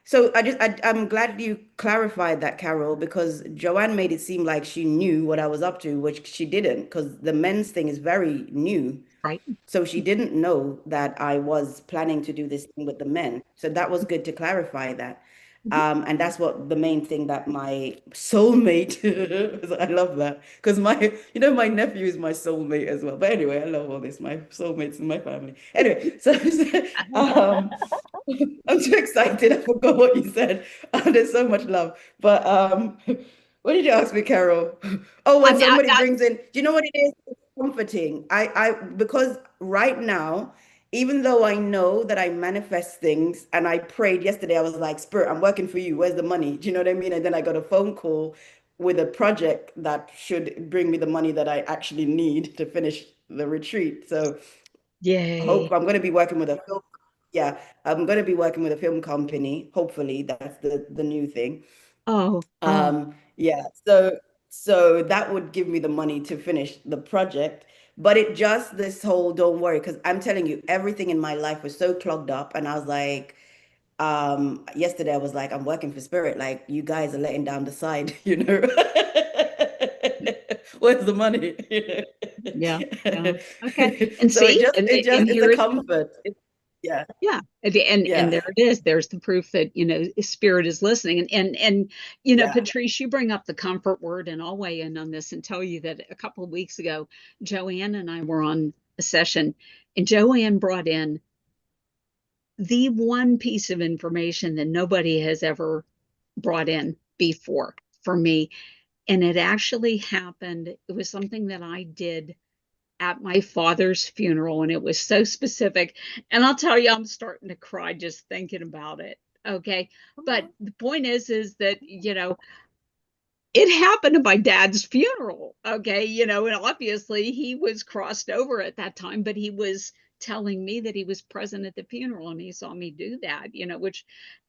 D: so I'm glad you clarified that, Carol, because Joanne made it seem like she knew what I was up to, which she didn't, because the men's thing is very new.
A: Right?
D: So she didn't know that I was planning to do this thing with the men. So that was good to clarify that.
A: Mhm.
D: And that's what the main thing that my soulmate, I love that because my nephew is my soulmate as well. But anyway, I love all this. My soulmates in my family. Anyway, so um, I'm too excited. I forgot what you said. There's so much love. But what did you ask me, Carol? Oh, when
A: I'm, I,
D: somebody brings in, do you know what it is? It's comforting. Because right now, even though I know that I manifest things and I prayed yesterday, I was like, Spirit, I'm working for you. Where's the money? Do you know what I mean? And then I got a phone call with a project that should bring me the money that I actually need to finish the retreat. So hope
A: yay.
D: I'm going to be working with a film. Yeah, I'm going to be working with a film company. Hopefully, that's the new thing.
A: Oh, oh,
D: Yeah. So that would give me the money to finish the project. But it just this whole don't worry, because I'm telling you, everything in my life was so clogged up, and I was like, yesterday I was like, I'm working for Spirit. Like you guys are letting down the side, you know. Where's the money?
A: yeah, yeah. Okay. And
D: So it
A: see,
D: just it
A: and
D: just it's a
A: here it
D: comfort. Yeah,
A: Yeah, and
D: yeah,
A: there it is. There's the proof that spirit is listening. And
D: yeah.
A: Patrice, you bring up the comfort word, and I'll weigh in on this and tell you that a couple of weeks ago, Joanne and I were on a session, and Joanne brought in the one piece of information that nobody has ever brought in before for me, and it actually happened. It was something that I did at my father's funeral, and it was so specific. And I'll tell you, I'm starting to cry just thinking about it. Okay. But the point is that, it happened at my dad's funeral. Okay. And obviously he was crossed over at that time, but he was telling me that he was present at the funeral and he saw me do that, which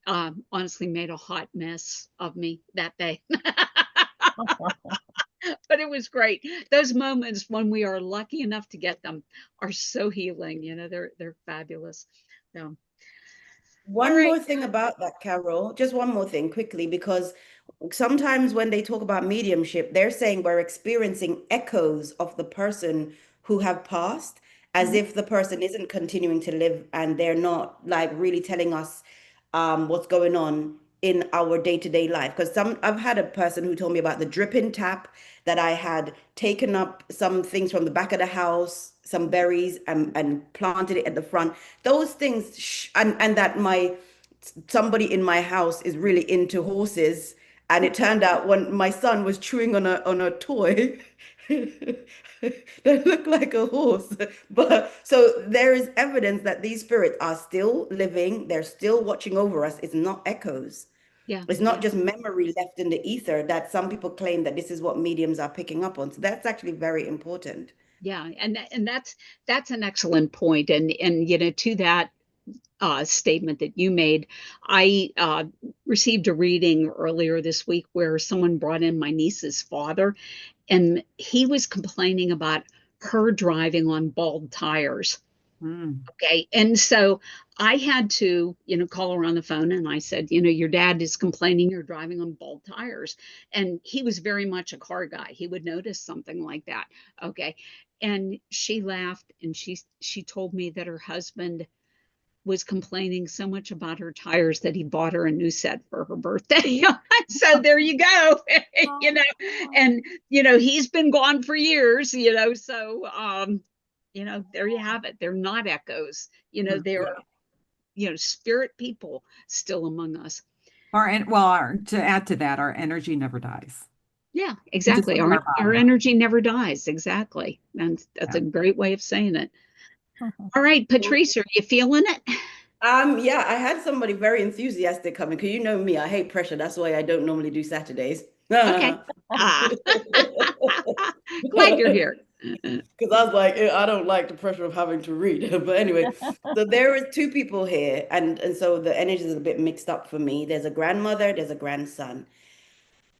A: honestly made a hot mess of me that day. But it was great. Those moments when we are lucky enough to get them are so healing. They're fabulous. So, all
D: One
A: right.
D: more thing about that, Carol, just one more thing quickly, because sometimes when they talk about mediumship, they're saying we're experiencing echoes of the person who have passed, as
A: Mhm.
D: if the person isn't continuing to live and they're not like really telling us what's going on in our day-to-day life. Because I've had a person who told me about the dripping tap, that I had taken up some things from the back of the house, some berries, and planted it at the front. Those things, and that my somebody in my house is really into horses. And it turned out when my son was chewing on a toy that looked like a horse. But so there is evidence that these spirits are still living, they're still watching over us. It's not echoes.
A: Yeah,
D: It's not
A: yeah,
D: just memory left in the ether, that some people claim that this is what mediums are picking up on. So that's actually very important.
A: yeah. And that's an excellent point. And to that statement that you made, I received a reading earlier this week where someone brought in my niece's father, and he was complaining about her driving on bald tires.
C: Mm.
A: Okay. And so I had to, call her on the phone, and I said, your dad is complaining you're driving on bald tires. And he was very much a car guy. He would notice something like that. Okay. And she laughed, and she told me that her husband was complaining so much about her tires that he bought her a new set for her birthday. So there you go. you know, and he's been gone for years, so there you have it. They're not echoes. They're
D: Yeah.
A: spirit people still among us.
C: To add to that, our energy never dies.
A: Yeah,
C: We just
A: exactly.
C: leave
A: Our
C: our
A: our
C: body.
A: energy never dies. Exactly. And that's a
C: Yeah.
A: great way of saying it. All right, Patrice, are you feeling it?
D: Yeah, I had somebody very enthusiastic coming because you know me, I hate pressure. That's why I don't normally do Saturdays.
A: Okay.
D: Because
A: Ah, glad you're here.
D: I was like, I don't like the pressure of having to read. But anyway, so there is two people here, and so the energy is a bit mixed up for me. There's a grandmother, there's a grandson.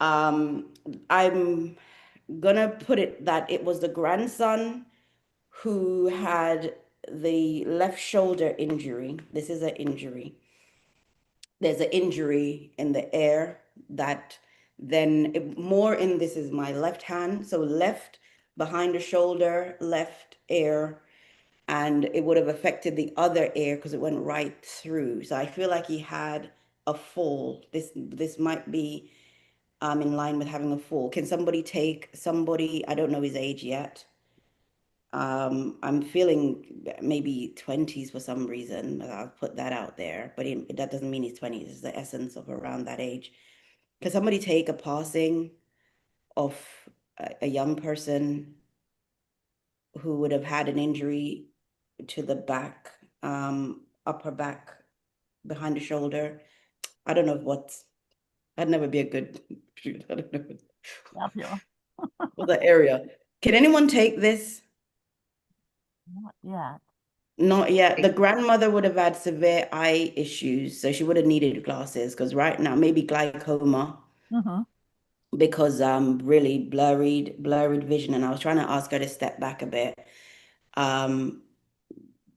D: Um, I'm gonna put it that it was the grandson who had the left shoulder injury. This is an injury. There's an injury in the air that then more in this is my left hand. So left behind the shoulder, left ear, and it would have affected the other ear because it went right through. So I feel like he had a fall. This might be in line with having a fall. Can somebody take somebody, I don't know his age yet. I'm feeling maybe 20s for some reason, but I'll put that out there. But that doesn't mean he's 20s. It's the essence of around that age. Can somebody take a passing of a young person who would have had an injury to the back, upper back, behind the shoulder? I don't know what's, I'd never be a good, I don't know
B: Yeah,
D: what the area. Can anyone take this?
B: not yet.
D: Not yet. The grandmother would have had severe eye issues, so she would have needed glasses because right now, maybe glaucoma
B: Mm-hmm.
D: because really blurred vision. And I was trying to ask her to step back a bit um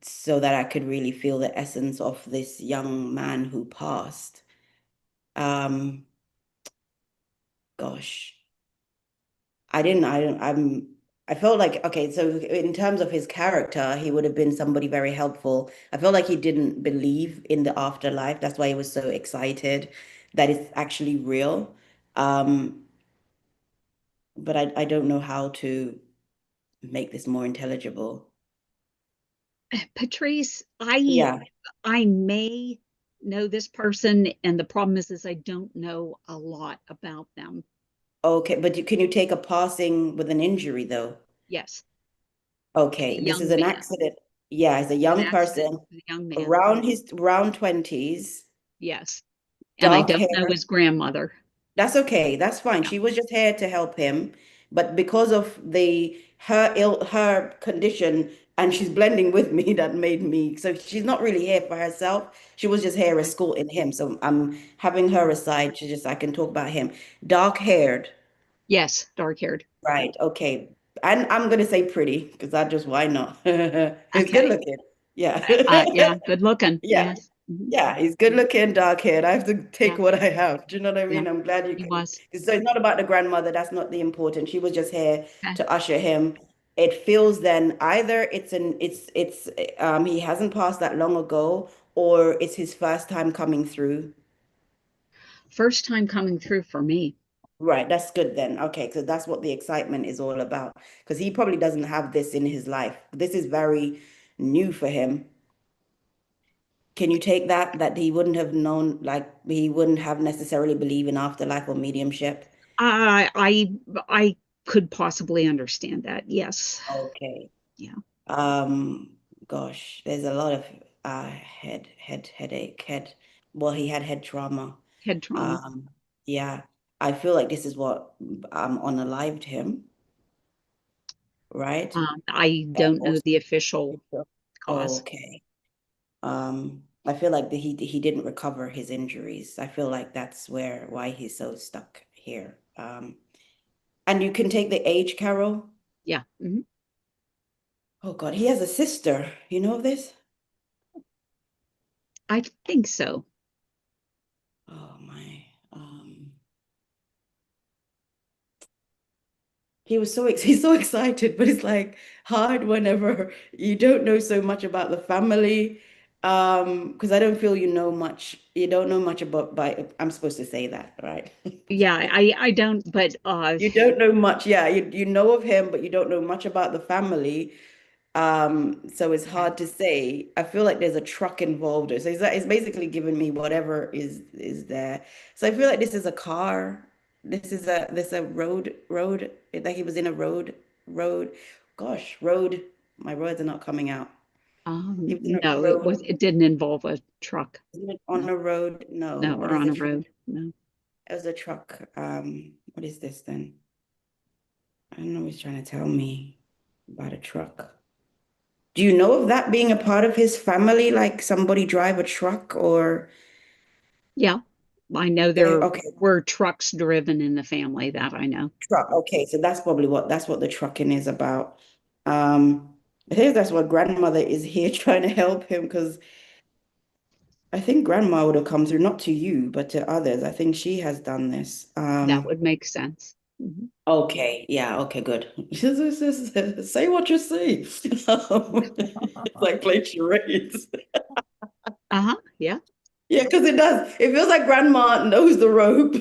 D: so that I could really feel the essence of this young man who passed. Um, gosh. I felt like, okay, so in terms of his character, he would have been somebody very helpful. I felt like he didn't believe in the afterlife. That's why he was so excited that it's actually real. Um, but I don't know how to make this more intelligible.
A: Patrice, I
D: Yeah.
A: I may know this person, and the problem is I don't know a lot about them.
D: Okay, but can you take a passing with an injury though?
A: Yes, a
D: Okay, this is
A: young
D: an
A: man.
D: accident. Yeah, it's a
A: An
D: young
A: accident
D: person
A: with a young man.
D: around his around 20s,
A: Yes, and I
D: dark
A: don't know
D: hair.
A: his grandmother.
D: That's okay. That's fine.
A: Yeah.
D: She was just here to help him, but because of her condition, and she's blending with me, that made me. So she's not really here for herself. She was just here
A: Okay.
D: escorting him. So I'm having her aside to just I can talk about him. Dark haired,
A: Yes, dark haired.
D: Right. Okay. And I'm gonna say pretty because I just why not? He's good
A: Okay.
D: looking. Yeah.
A: Yeah, good looking.
D: Yeah.
A: Yes. Mhm.
D: Yeah, he's good looking, dark haired. I have to
A: Yeah,
D: take what I have. Do you know what I
A: yeah,
D: mean? I'm glad you
A: he
D: can.
A: was.
D: So it's not about the grandmother. That's not the important. She was just here
A: Okay.
D: to usher him. It feels then either he hasn't passed that long ago, or it's his first time coming through.
A: First time coming through for me.
D: Right, that's good then. Okay, so that's what the excitement is all about. Because he probably doesn't have this in his life. This is very new for him. Can you take that he wouldn't have known, like he wouldn't have necessarily believe in afterlife or mediumship?
A: I could possibly understand that. Yes.
D: Okay.
A: Yeah.
D: Gosh, there's a lot of headache, well, he had head trauma.
A: Head trauma.
D: Um, yeah. I feel like this is what unalived him, right?
A: I
D: And
A: don't know
D: also,
A: the official
D: oh,
A: cause.
D: okay. I feel like he didn't recover his injuries. I feel like that's why he's so stuck here. And you can take the age, Carol.
A: Yeah. Mhm.
D: Oh God, he has a sister. You know of this?
A: I think so.
D: Oh my. He's so excited, but it's like hard whenever you don't know so much about the family. Because I don't feel you don't know much about I'm supposed to say that, right?
A: Yeah, I don't, but
D: You don't know much. Yeah, you know of him, but you don't know much about the family. So it's
A: okay.
D: hard to say. I feel like there's a truck involved. So it's basically giving me whatever is there. So I feel like this is a car. This a road. Like he was in a road. Gosh, road. My words are not coming out. He was in a
A: No,
D: road.
A: it didn't involve a truck.
D: Isn't it on
A: No,
D: a road? No.
A: no,
D: What
A: or
D: is
A: on
D: a
A: a
D: truck?
A: road. No.
D: It was a truck. What is this then? I don't know what he's trying to tell me about a truck. Do you know of that being a part of his family? Like somebody drive a truck or
A: Yeah. I know there
D: okay,
A: were trucks driven in the family, that I know.
D: truck. Okay, so that's probably that's what the trucking is about. I think that's what grandmother is here trying to help him because I think grandma would have come through, not to you, but to others. I think she has done this.
A: That would make sense. Mhm.
D: Okay, yeah, okay, good. Say what you see. It's like play charades.
A: Uh-huh. Yeah.
D: Yeah, because it does. It feels like grandma knows the rope,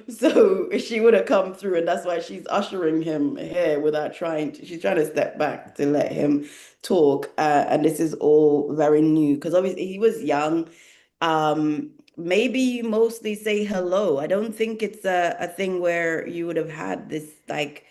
D: so she would have come through, and that's why she's ushering him here without trying to. She's trying to step back to let him talk, and this is all very new because obviously he was young. Maybe you mostly say hello. I don't think it's a thing where you would have had this like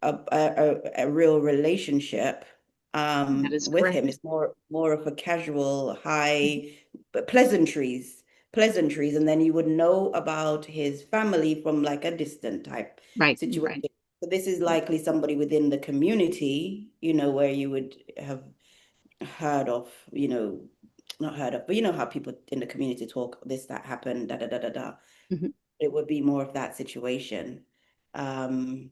D: a real relationship
A: That is
D: with him.
A: correct.
D: It's more of a casual high but pleasantries, and then you would know about his family from like a distant type
A: Right.
D: situation.
A: Right.
D: So this is likely somebody within the community, where you would have heard of, not heard of, but you know how people in the community talk, this, that happened, da da da da da.
A: Mhm.
D: It would be more of that situation. Um,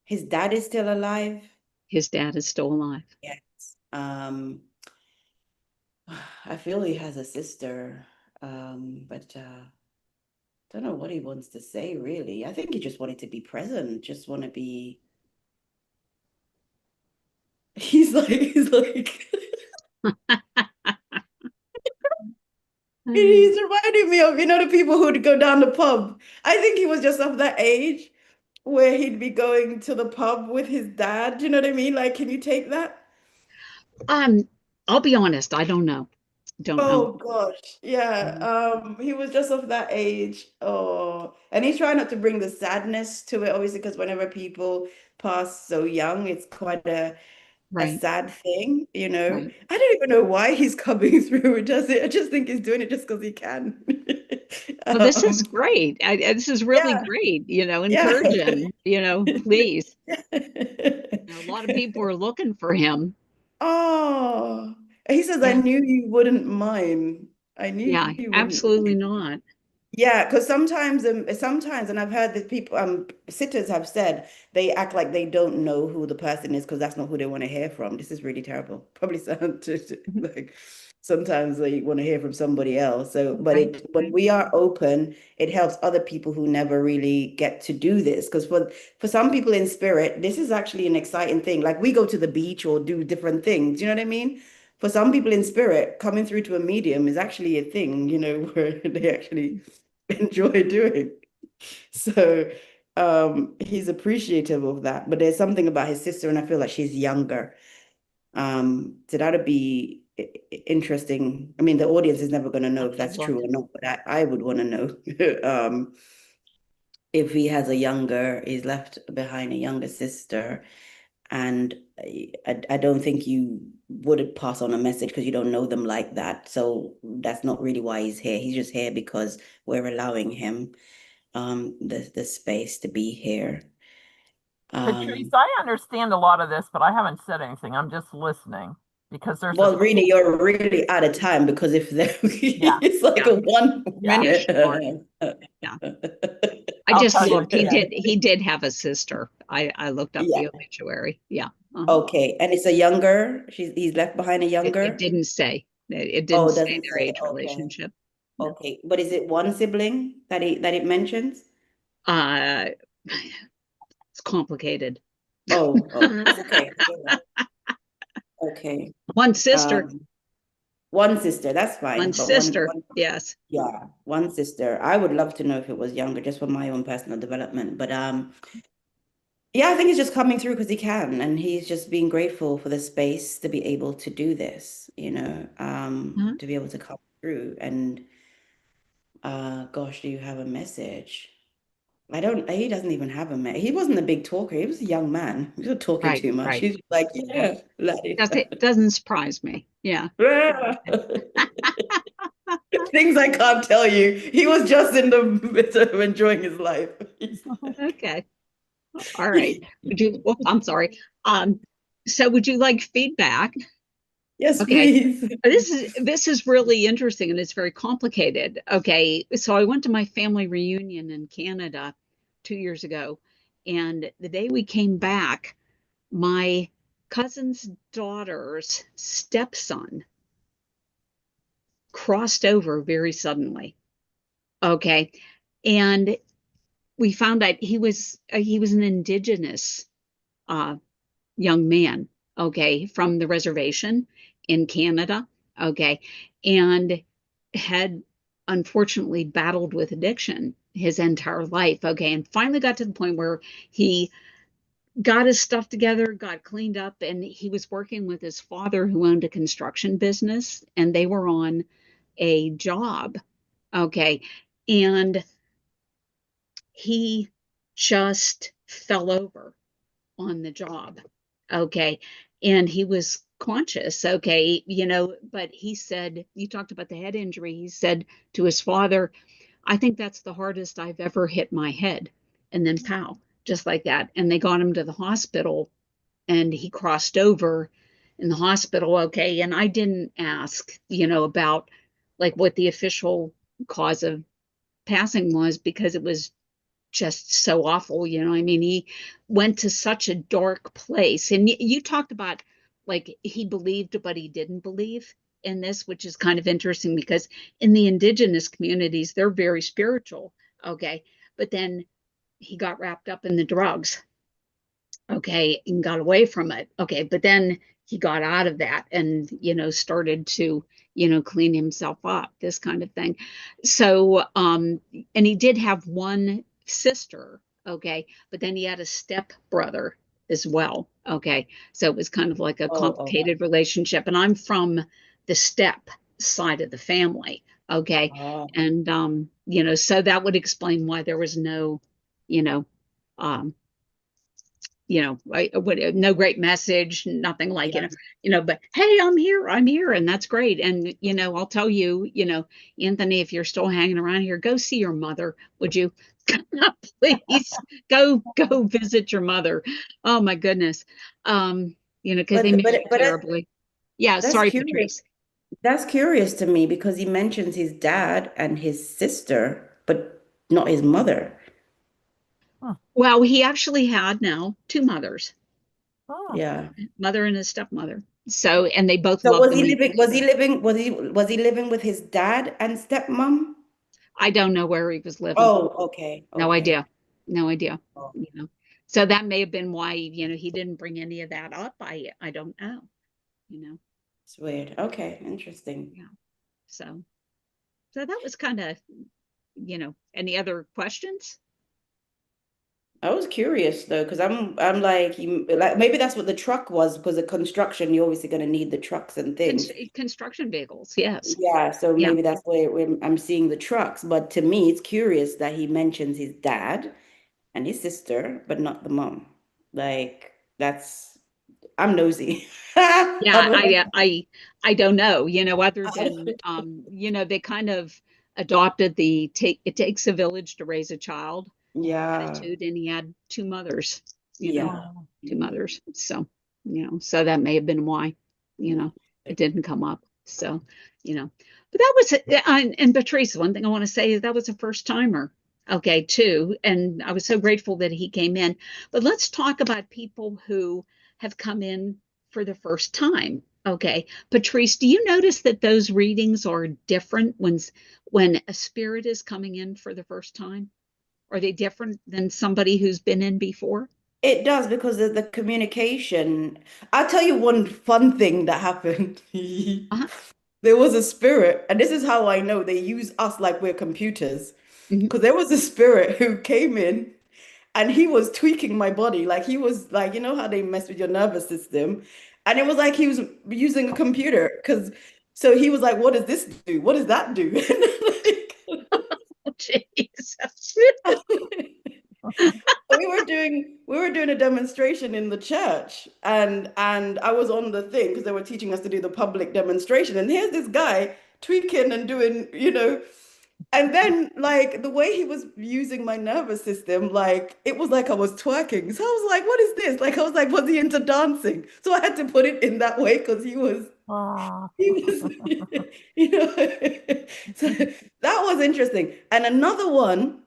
D: his dad is still alive.
A: His dad is still alive.
D: Yes. I feel he has a sister, but don't know what he wants to say really. I think he just wanted to be present, just want to be. He's like
A: Mm.
D: he's reminding me of the people who'd go down the pub. I think he was just of that age where he'd be going to the pub with his dad. Do you know what I mean? Like, can you take that?
A: Um, I'll be honest, I don't know. Don't know.
D: Oh gosh, yeah.
A: Mhm.
D: He was just of that age. Oh, and he's trying not to bring the sadness to it, obviously, because whenever people pass so young, it's quite a
A: Right.
D: sad thing,
A: Right.
D: I don't even know why he's coming through with just it. I just think he's doing it just because he can.
A: Well, this is
D: Um,
A: great. This is really
D: yeah,
A: great,
D: yeah.
A: encouraging, please. A lot of people are looking for him.
D: Oh, he says, I
A: Yeah.
D: knew you wouldn't mind. I knew
A: Yeah,
D: you wouldn't
A: absolutely
D: mind.
A: not.
D: Yeah, because sometimes, and I've heard that people, sitters have said they act like they don't know who the person is because that's not who they want to hear from. This is really terrible. Probably sound
A: Mhm.
D: like sometimes they want to hear from somebody else. So, but
A: Right.
D: when we are open, it helps other people who never really get to do this. Because for some people in spirit, this is actually an exciting thing. Like we go to the beach or do different things. You know what I mean? For some people in spirit, coming through to a medium is actually a thing, where they actually enjoy doing. So he's appreciative of that. But there's something about his sister, and I feel like she's younger. So that'd be interesting. I mean, the audience is never going to know if that's true or not, but I would want to know if he's left behind a younger sister. And I don't think you would pass on a message because you don't know them like that. So that's not really why he's here. He's just here because we're allowing him the space to be here.
B: Patrice, I understand a lot of this, but I haven't said anything. I'm just listening because there's
D: Well, really, you're really out of time because if there it's like
A: Yeah.
D: a 1
A: Yeah,
D: minute.
A: sure. Yeah. I
B: I'll
A: just
B: tell you
A: looked. He
B: again.
A: did have a sister. I looked up
D: Yeah.
A: the obituary. Yeah.
D: Okay. And it's a younger, he's left behind a
A: It
D: younger.
A: didn't say. It didn't
D: Oh, it
A: say
D: doesn't
A: their
D: say.
A: age
D: Okay.
A: relationship. No.
D: Okay. But is it one sibling that it mentions?
A: Uh, it's complicated.
D: Oh, it's okay. Okay.
A: One sister.
D: One sister, that's
A: One
D: fine. But
A: sister. Yes.
D: yeah, one sister. I would love to know if it was younger, just for my own personal development. But yeah, I think he's just coming through because he can, and he's just being grateful for the space to be able to do this,
A: Uh-huh.
D: to be able to come through. And gosh, do you have a message? I don't, he doesn't even have a message. He wasn't a big talker. He was a young man. He was talking
A: Right.
D: too much.
A: Right.
D: He's like,
A: Yeah.
D: yeah, laddie.
A: Doesn't surprise me. Yeah.
D: Things I can't tell you. He was just in the midst of enjoying his life.
A: Okay. All right. I'm sorry. Um, so would you like feedback?
D: Yes,
A: Okay.
D: please.
A: This is really interesting and it's very complicated. Okay. So I went to my family reunion in Canada 2 years ago, and the day we came back, my cousin's daughter's stepson crossed over very suddenly. Okay. And we found out he was an indigenous uh, young man, okay, from the reservation in Canada, okay, and had unfortunately battled with addiction his entire life, okay, and finally got to the point where he got his stuff together, got cleaned up, and he was working with his father who owned a construction business, and they were on a job, okay, and he just fell over on the job. Okay. And he was conscious. Okay. But he said, you talked about the head injury. He said to his father, I think that's the hardest I've ever hit my head. And then pow, just like that. And they got him to the hospital and he crossed over in the hospital. Okay. And I didn't ask, about like what the official cause of passing was because it was just so awful. I mean, he went to such a dark place. And you talked about like he believed, but he didn't believe in this, which is kind of interesting because in the indigenous communities, they're very spiritual. Okay. But then he got wrapped up in the drugs. Okay. And got away from it. Okay. But then he got out of that and, started to, clean himself up, this kind of thing. So, and he did have one sister, okay, but then he had a step brother as well, okay. So it was kind of like a
D: Oh,
A: complicated relationship. And I'm from the step side of the family, okay.
D: oh,
A: And, so that would explain why there was no, you know, um, no great message, nothing like,
D: yeah.
A: but hey, I'm here, and that's great. And, I'll tell you, Anthony, if you're still hanging around here, go see your mother, would you? Please go visit your mother. Oh my goodness. Because they
D: But
A: miss
D: but
A: you
D: but
A: terribly. Yeah,
D: that's
A: sorry,
D: curious.
A: Patrice.
D: That's curious to me because he mentions his dad and his sister, but not his mother.
B: Hmm.
A: Well, he actually had now two mothers,
B: Hmm.
D: Yeah.
A: mother and his stepmother. So, and they both
D: So
A: loved
D: was
A: him
D: he
A: and
D: living?
A: cared
D: Was
A: for
D: he
A: him.
D: living? Was he living with his dad and stepmom?
A: I don't know where he was living.
D: Oh, okay,
A: No
D: okay.
A: idea. No idea.
D: Oh,
A: You know. So that may have been why, he didn't bring any of that up. I don't know, you know.
D: it's weird. Okay, interesting.
A: Yeah. So that was kind of, any other questions?
D: I was curious though, because I'm like, like maybe that's what the truck was, because of construction, you're obviously going to need the trucks and things.
A: Construction vehicles, yes.
D: Yeah, so
A: Yeah.
D: maybe that's where I'm seeing the trucks. But to me, it's curious that he mentions his dad and his sister, but not the mom. Like that's I'm nosy.
A: Yeah, I don't know, other than
D: I-
A: they kind of adopted the take it takes a village to raise a child
D: yeah,
A: attitude, and he had two mothers, you know,
D: yeah.
B: Oh.
A: two mothers. So, so that may have been why, it didn't come up. So, but that was and Patrice, one thing I want to say is that was a first timer. Okay, too. And I was so grateful that he came in. But let's talk about people who have come in for the first time. Okay. Patrice, do you notice that those readings are different when a spirit is coming in for the first time? Are they different than somebody who's been in before?
D: It does because of the communication. I'll tell you one fun thing that happened.
A: Uh-huh.
D: There was a spirit, and this is how I know they use us like we're computers.
A: Mhm.
D: Because there was a spirit who came in and he was tweaking my body. Like he was like, you know how they mess with your nervous system? And it was like he was using a computer. So he was like, what does this do? What does that do?
A: Oh, Jesus.
D: We were doing a demonstration in the church, and I was on the thing because they were teaching us to do the public demonstration. And here's this guy tweaking and doing, and then like the way he was using my nervous system, like it was like I was twerking. So I was like, what is this? Like I was like, was he into dancing? So I had to put it in that way because
B: Ah.
D: he was, so that was interesting. And another one,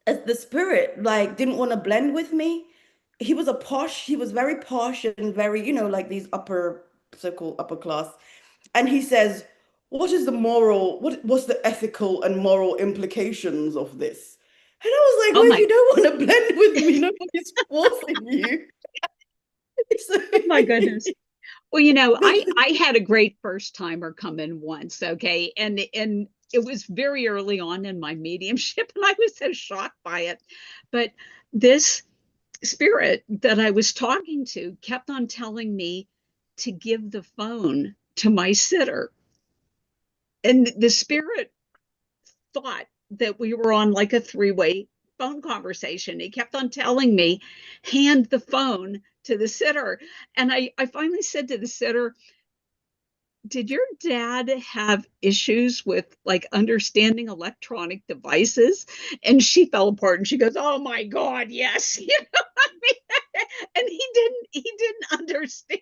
D: as the spirit like didn't want to blend with me. He was very posh and very, like these upper so-called upper class. And he says, what's the ethical and moral implications of this? And I was like,
A: Oh
D: well, if
A: my,
D: you don't want to blend with me, nobody's forcing you. So,
A: oh my goodness. Well, I had a great first timer come in once, okay, and it was very early on in my mediumship, and I was so shocked by it. But this spirit that I was talking to kept on telling me to give the phone to my sitter, and the spirit thought that we were on like a three-way phone conversation. He kept on telling me, hand the phone to the sitter. And I finally said to the sitter, did your dad have issues with like understanding electronic devices? And she fell apart and she goes, oh my God, yes. I mean, and he didn't understand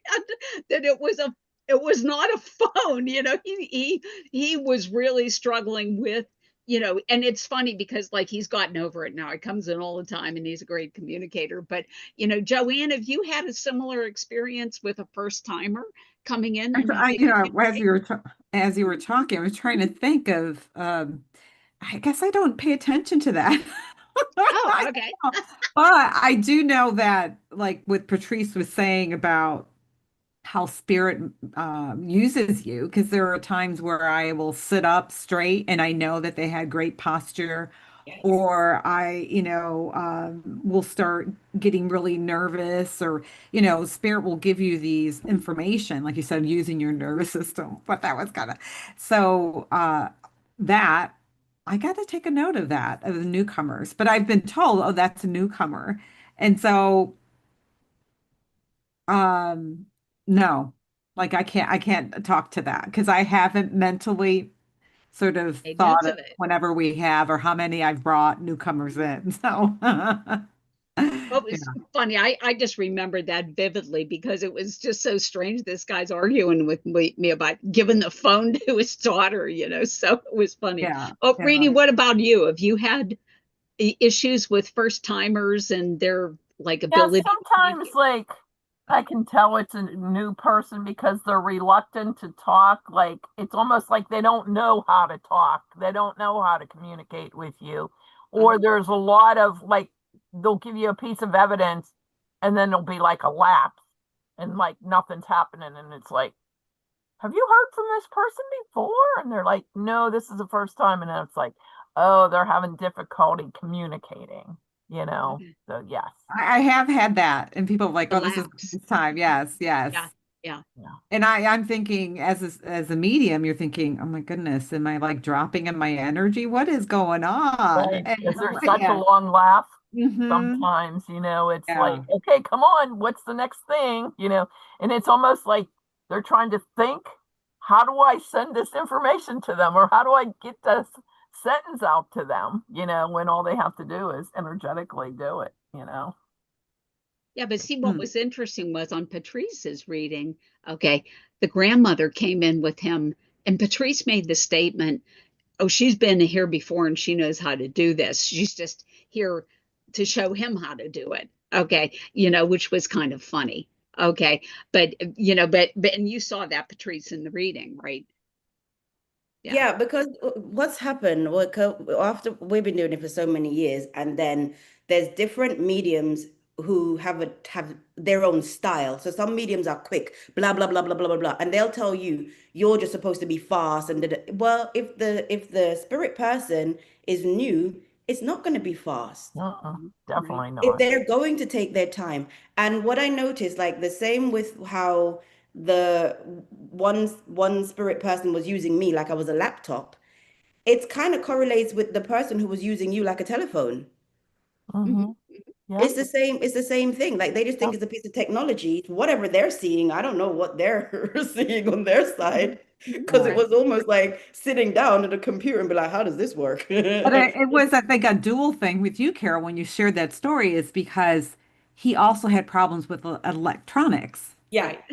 A: that it was not a phone. He was really struggling with, and it's funny because like he's gotten over it now. He comes in all the time and he's a great communicator. But Joanne, have you had a similar experience with a first timer coming in and
C: I,
A: having
C: you
A: to
C: know,
A: communicate?
C: as you were talking, I was trying to think of. I guess I don't pay attention to that.
A: Oh,
C: I
A: okay.
C: don't know. But I do know that, like what Patrice was saying about how spirit uses you, because there are times where I will sit up straight and I know that they had great posture,
D: yes.
C: or I, will start getting really nervous, or, spirit will give you these information, like you said, using your nervous system. But that was kind of so that I got to take a note of that, of the newcomers. But I've been told, oh, that's a newcomer. And so um, no, like I can't talk to that because I haven't mentally sort of
A: Made
C: thought
A: notes
C: of
A: of it.
C: whenever we have or how many I've brought newcomers in. So,
A: What
C: Yeah.
A: was funny, I just remembered that vividly because it was just so strange. This guy's arguing with me about giving the phone to his daughter, so it was funny.
C: Yeah.
A: Oh,
C: Yeah.
A: Rini, what about you? Have you had issues with first timers and their like
B: Yeah,
A: ability to
B: sometimes
A: communicate?
B: like I can tell it's a new person because they're reluctant to talk. Like it's almost like they don't know how to talk. They don't know how to communicate with you. Or there's a lot of like they'll give you a piece of evidence and then there'll be like a lapse and like nothing's happening and it's like, have you heard from this person before? And they're like, no, this is the first time. And then it's like, oh, they're having difficulty communicating, you know?
A: Okay.
B: So yes.
C: I have had that, and people are like, "Oh, this is
A: Relax.
C: this time." Yes,
A: Yeah,
C: yes.
A: yeah.
B: Yeah.
C: And I'm thinking, as a medium, you're thinking, "Oh my goodness, am I like dropping in my energy? What is going on?"
B: Right.
C: And
B: Is there such a
C: yeah,
B: long laugh?
C: hmm
B: Sometimes, it's like,
C: yeah.
B: okay, come on, what's the next thing? And it's almost like they're trying to think, how do I send this information to them? Or how do I get this sentence out to them? When all they have to do is energetically do it.
A: Yeah, but see, what
C: Hmm.
A: was interesting was on Patrice's reading, okay, the grandmother came in with him, and Patrice made the statement, oh, she's been here before and she knows how to do this. She's just here to show him how to do it. Okay, which was kind of funny. Okay, but and you saw that, Patrice, in the reading, right? Yeah.
D: Yeah, because what's happened, after we've been doing it for so many years, and then there's different mediums who have their own style. So some mediums are quick, blah blah blah blah blah blah blah, and they'll tell you you're just supposed to be fast. And well, if the spirit person is new, it's not going to be fast.
A: Right.
B: Definitely
D: If
B: not.
D: they're going to take their time. And what I noticed, like the same with how the one spirit person was using me like I was a laptop, it kind of correlates with the person who was using you like a telephone.
B: Hmm.
A: Mhm.
B: Yeah.
D: It's the same thing. Like they just think
B: Yeah.
D: it's a piece of technology. Whatever they're seeing, I don't know what they're seeing on their side.
A: Mhm.
D: Because it
C: Right.
D: was almost like sitting down at a computer and be like, how does this work?
C: But it was, I think, a dual thing with you, Carol, when you shared that story, is because he also had problems with electronics,
D: Yeah,
A: Right.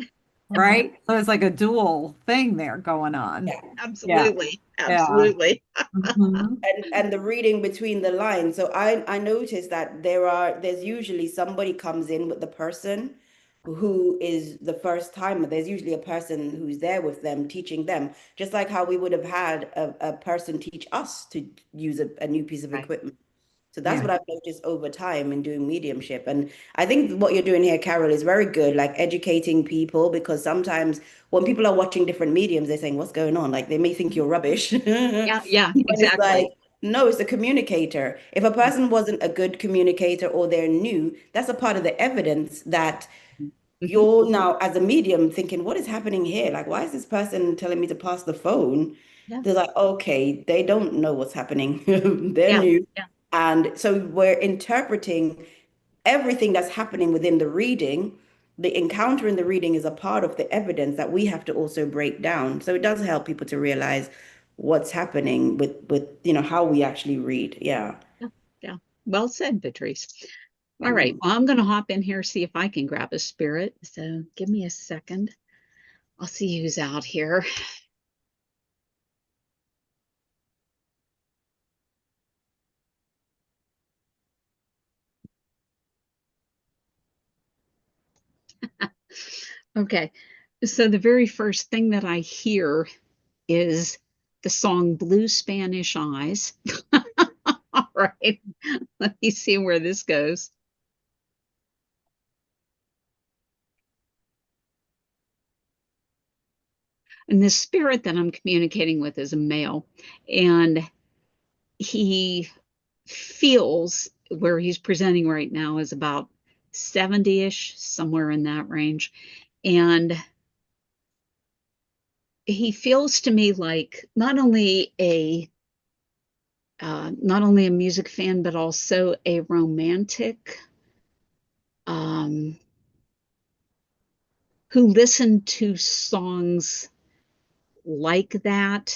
B: Hmm.
C: right? So it's like a dual thing there going on.
D: yeah.
C: Yeah,
A: Absolutely.
C: yeah.
A: Absolutely.
C: Hmm.
D: And the reading between the lines. So I noticed that there's usually somebody comes in with the person who is the first timer. There's usually a person who's there with them teaching them, just like how we would have had a person teach us to use a new piece of
A: Right.
D: equipment. So that's
C: Yeah.
D: what I've noticed over time in doing mediumship. And I think what you're doing here, Carol, is very good, like educating people, because sometimes when people are watching different mediums, they're saying, what's going on? Like they may think you're rubbish.
A: Yeah, yeah,
D: When it's like,
A: exactly.
D: no, it's a communicator. If a person wasn't a good communicator or they're new, that's a part of the evidence that
A: Hmm.
D: you're now, as a medium, thinking, what is happening here? Like, why is this person telling me to pass the phone?
A: Yeah,
D: They're like, okay, they don't know what's happening. They're
A: yeah,
D: new.
A: yeah,
D: And so we're interpreting everything that's happening within the reading. The encounter in the reading is a part of the evidence that we have to also break down. So it does help people to realize what's happening with how we actually read. Yeah.
A: yeah, yeah. Well said, Patrice. All right.
D: Mm.
A: Well, I'm going to hop in here, see if I can grab a spirit. So give me a second. I'll see who's out here. Okay. So the very first thing that I hear is the song Blue Spanish Eyes. All right. Let me see where this goes. And the spirit that I'm communicating with is a male, and he feels where he's presenting right now is about 70-ish, somewhere in that range. And he feels to me like not only a music fan, but also a romantic um, who listened to songs like that.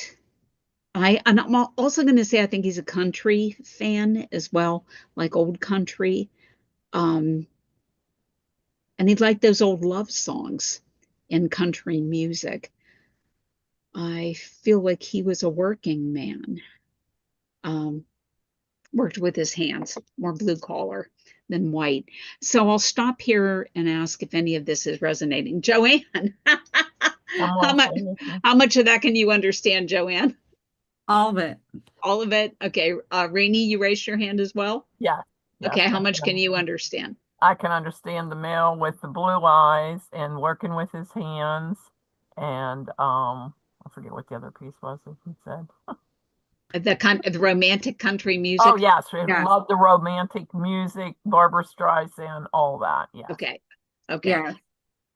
A: And I'm also going to say I think he's a country fan as well, like old country. Um, and he liked those old love songs in country music. I feel like he was a working man. Worked with his hands, more blue collar than white. So I'll stop here and ask if any of this is resonating. Joanne, how much, how much of that can you understand, Joanne?
C: All of it.
A: All of it? Okay. Rainey, you raised your hand as well?
B: Yeah.
A: Okay. How much can you understand?
B: I can understand the male with the blue eyes and working with his hands. And I forget what the other piece was that he said.
A: The romantic country music.
B: Oh yes, we love the romantic music, Barbara Streisand, all that. Yeah.
A: Okay. Okay.
C: Yeah.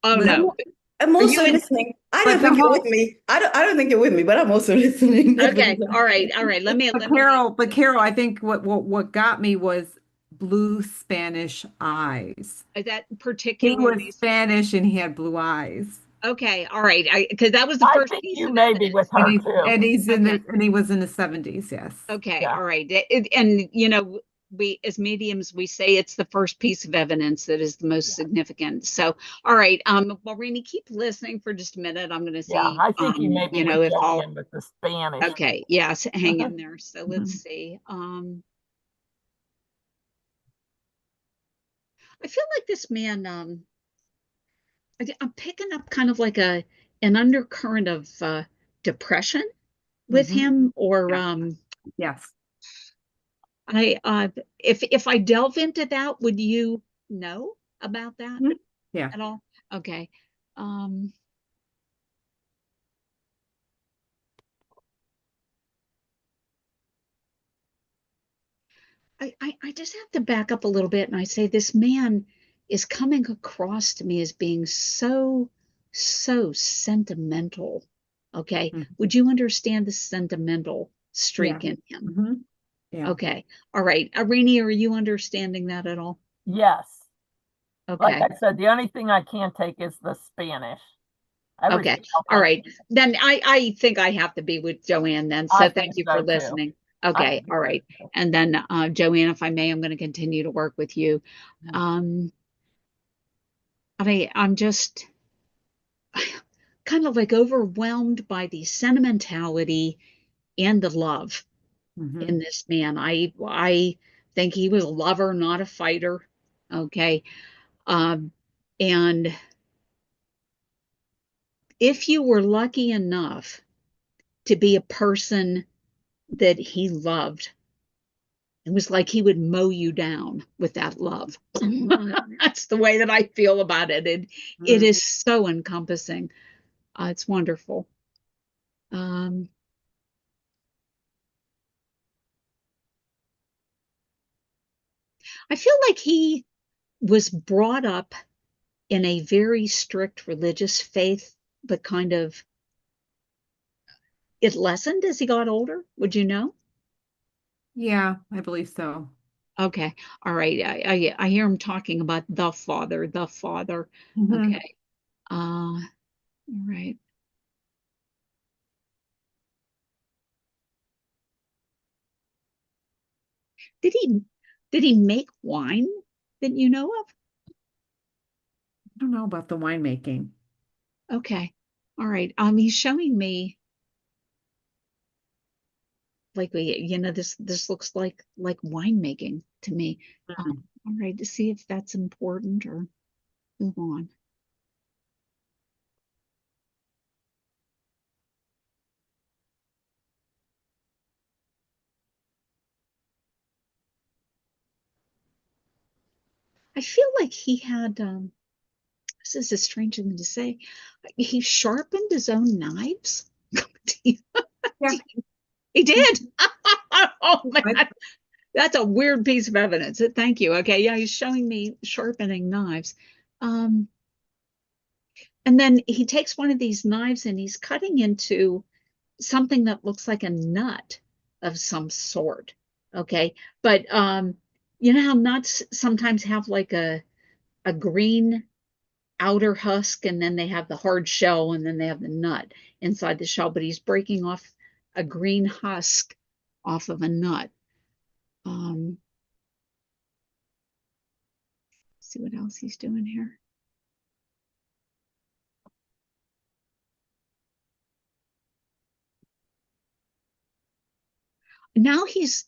A: Oh no.
D: I'm also listening. I don't think you're with me. I don't think you're with me, but I'm also listening.
A: Okay. All right. All right.
C: But Carol, I think what got me was blue Spanish eyes.
A: Is that particularly?
C: He was Spanish and he had blue eyes.
A: Okay, all right. Because that was the first piece.
B: You may be with her too.
C: And he's in and he was in the 70s, yes.
A: Okay, all right. And you know, we as mediums, we say it's the first piece of evidence that is the most significant. So, all right. Well, Rainey, keep listening for just a minute. I'm going to see.
B: Yeah, I think you may be with Joanne with the Spanish.
A: Okay, yes, hang in there. So let's see. I feel like this man. I'm picking up kind of like an undercurrent of depression with him, or
C: yes.
A: If I delve into that, would you know about that at all? Okay. I just have to back up a little bit, and I say this man is coming across to me as being so sentimental. Okay. Would you understand the sentimental streak in him? Yeah. Okay. All right. Rainey, are you understanding that at all?
B: Yes.
A: Okay.
B: Like I said, the only thing I can't take is the Spanish.
A: Okay. All right. Then I think I have to be with Joanne then. So thank you for listening. Okay. All right. And then Joanne, if I may, I'm going to continue to work with you. I'm just kind of like overwhelmed by the sentimentality and the love in this man. I think he was a lover, not a fighter. Okay. And if you were lucky enough to be a person that he loved, it was like he would mow you down with that love. That's the way that I feel about it. It is so encompassing. It's wonderful. I feel like he was brought up in a very strict religious faith, but kind of it lessened as he got older. Would you know?
C: Yeah, I believe so.
A: Okay. All right. I hear him talking about the Father, the Father. Okay. All right. Did he make wine that you know of?
C: I don't know about the winemaking.
A: Okay. All right. He's showing me like this looks like winemaking to me. All right, to see if that's important or move on. I feel like he had this is a strange thing to say. He sharpened his own knives.
C: Yeah.
A: He did. Oh man, that's a weird piece of evidence. Thank you. Okay, yeah, he's showing me sharpening knives. And then he takes one of these knives and he's cutting into something that looks like a nut of some sort. Okay, but you know how nuts sometimes have like a green outer husk, and then they have the hard shell, and then they have the nut inside the shell, but he's breaking off a green husk off of a nut. see what else he's doing here. Now he's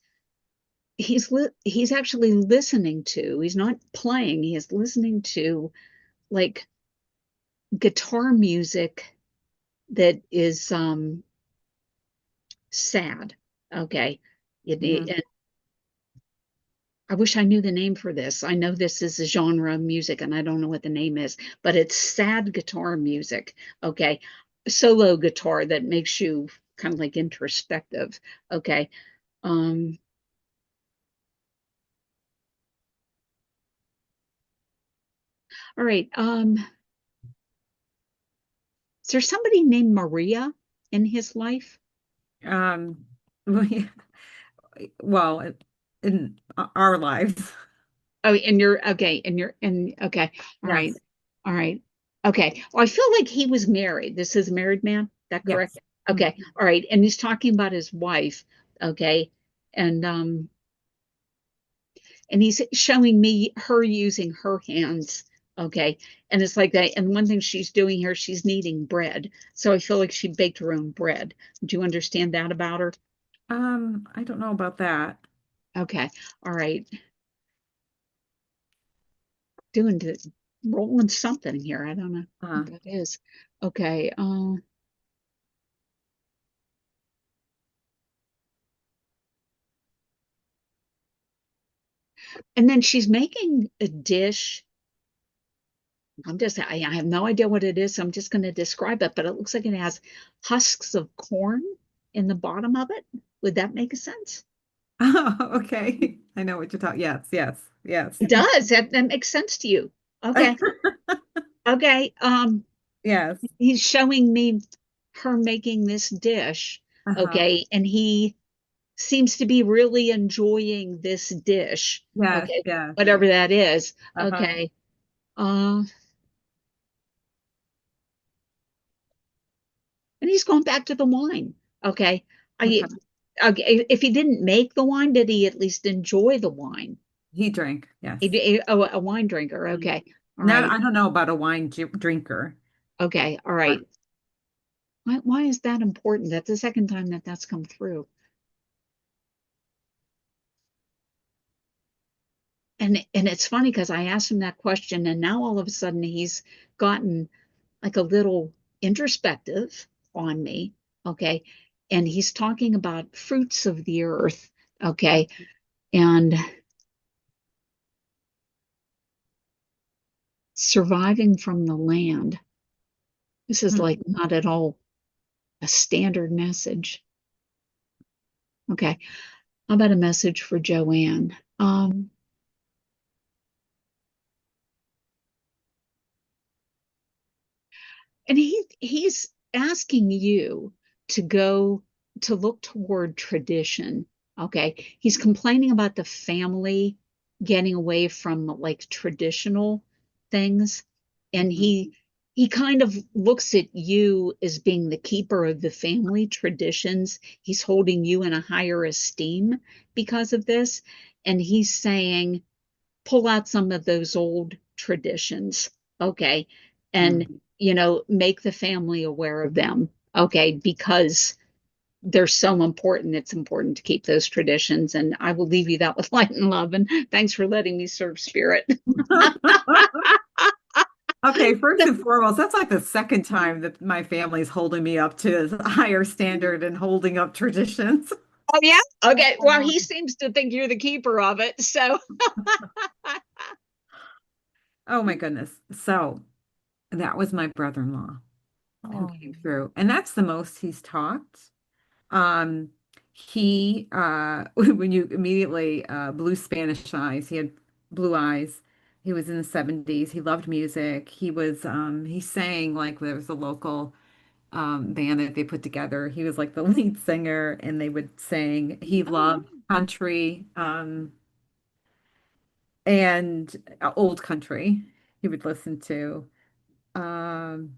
A: actually listening to, he's not playing, he is listening to like guitar music that is sad. Okay.
C: Mhm.
A: And I wish I knew the name for this. I know this is a genre of music and I don't know what the name is, but it's sad guitar music. Okay. Solo guitar that makes you kind of like introspective. Okay. Um, all right. Is there somebody named Maria in his life?
C: Um, well, yeah, well, in our lives.
A: Oh, and you're okay, and you're and okay, all right,
C: Yes.
A: all right, okay. Well, I feel like he was married. This is a married man. Is that correct?
C: Yes. Mhm.
A: Okay, all right. And he's talking about his wife. Okay, and he's showing me her using her hands. Okay, and it's like that. And one thing she's doing here, she's kneading bread. So I feel like she baked her own bread. Do you understand that about her?
C: I don't know about that.
A: Okay, all right. Doing the rolling something here. I don't know what
C: Uh,
A: that is. Okay. And then she's making a dish. I have no idea what it is. So I'm just going to describe it, but it looks like it has husks of corn in the bottom of it. Would that make sense?
C: oh, okay. I know what you're talking. Yes, yes, yes.
A: It does. That makes sense to you. Okay. Okay.
C: Yes.
A: He's showing me her making this dish.
C: Uh-huh.
A: Okay. And he seems to be really enjoying this dish.
C: Yes,
A: Okay,
C: yes.
A: whatever that is.
C: Uh-huh.
A: Okay. Uh, and he's going back to the wine. Okay. I
C: Okay.
A: okay, if he didn't make the wine, did he at least enjoy the wine?
C: He drank, yes.
A: Oh, a wine drinker.
C: Mhm.
A: Okay. All
C: Now,
A: right.
C: I don't know about a wine drinker.
A: Okay. All
C: But
A: right. Why is that important? That's the second time that that's come through. And it's funny because I asked him that question, and now all of a sudden he's gotten like a little introspective on me. Okay. And he's talking about fruits of the earth. Okay. And surviving from the land. This is
C: hmm.
A: like not at all a standard message. Okay. How about a message for Joanne? And he's asking you to go to look toward tradition. Okay. He's complaining about the family getting away from like traditional things. And
C: Mhm.
A: he kind of looks at you as being the keeper of the family traditions. He's holding you in a higher esteem because of this. And he's saying, pull out some of those old traditions, okay, and
C: Mhm.
A: make the family aware of them, okay, because they're so important. It's important to keep those traditions. And I will leave you that with light and love. And thanks for letting me serve spirit.
C: Okay, first and foremost, that's like the second time that my family's holding me up to a higher standard and holding up traditions.
A: Oh, yeah. Okay. Well, he seems to think you're the keeper of it. So,
C: Oh my goodness. So that was my brother-in-law who
B: Oh.
C: came through. And that's the most he's talked. Um, he when you immediately blue Spanish eyes, he had blue eyes. He was in the 70s. He loved music. He sang like there was a local band that they put together. He was like the lead singer and they would sing. He
A: oh,
C: loved country and old country he would listen to. Um,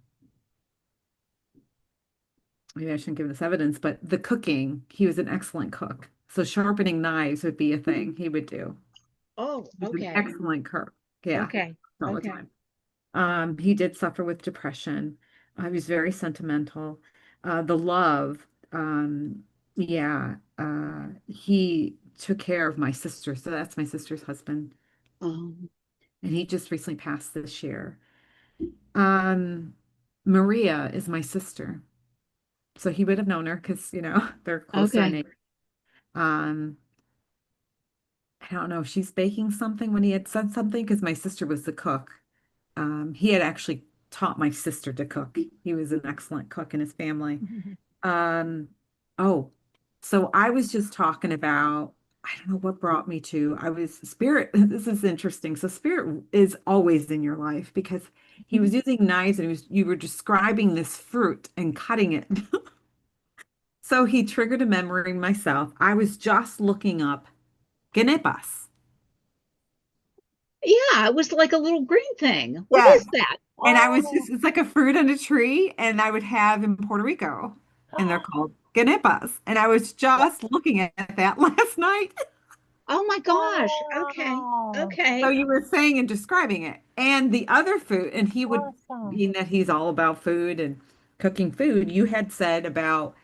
C: Maybe I shouldn't give this evidence, but the cooking, he was an excellent cook. So sharpening knives would be a thing he would do.
A: oh,
C: He's an
A: okay.
C: excellent cook. Yeah,
A: Okay.
C: all the
A: Okay.
C: time. He did suffer with depression. He was very sentimental. The love, yeah, he took care of my sister. So that's my sister's husband.
A: Um,
C: And he just recently passed this year. Um, Maria is my sister. So he would have known her because, they're closer in
A: okay.
C: age. Um, I don't know if she's baking something when he had said something because my sister was the cook. He had actually taught my sister to cook. He was an excellent cook in his family. Um, oh, so I was just talking about, I don't know what brought me to, I was spirit. This is interesting. So spirit is always in your life because he was using knives and you were describing this fruit and cutting it. So he triggered a memory in myself. I was just looking up ganepas.
A: Yeah, it was like a little green thing. What
C: Yeah.
A: is that?
C: And I was
B: Oh,
C: just, it's like a fruit on a tree, and I would have in Puerto Rico, and they're called ganepas. And I was just looking at that last night.
A: Oh my gosh. Okay.
B: wow.
C: So
A: Okay.
C: you were saying and describing it. And the other food, and he would,
B: Awesome.
C: being that he's all about food and cooking food, you had said about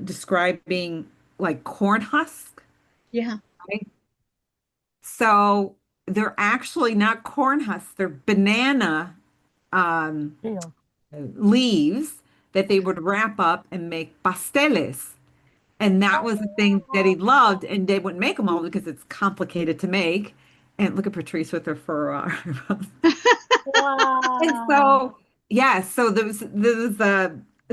C: describing like corn husk,
A: Yeah.
C: right? So they're actually not corn husks, they're banana um,
B: Deal.
C: leaves that they would wrap up and make pasteles. And that was the thing that he loved. And they wouldn't make them all because it's complicated to make. And look at Patrice with her fur on. And
B: Wow.
C: so, yeah, so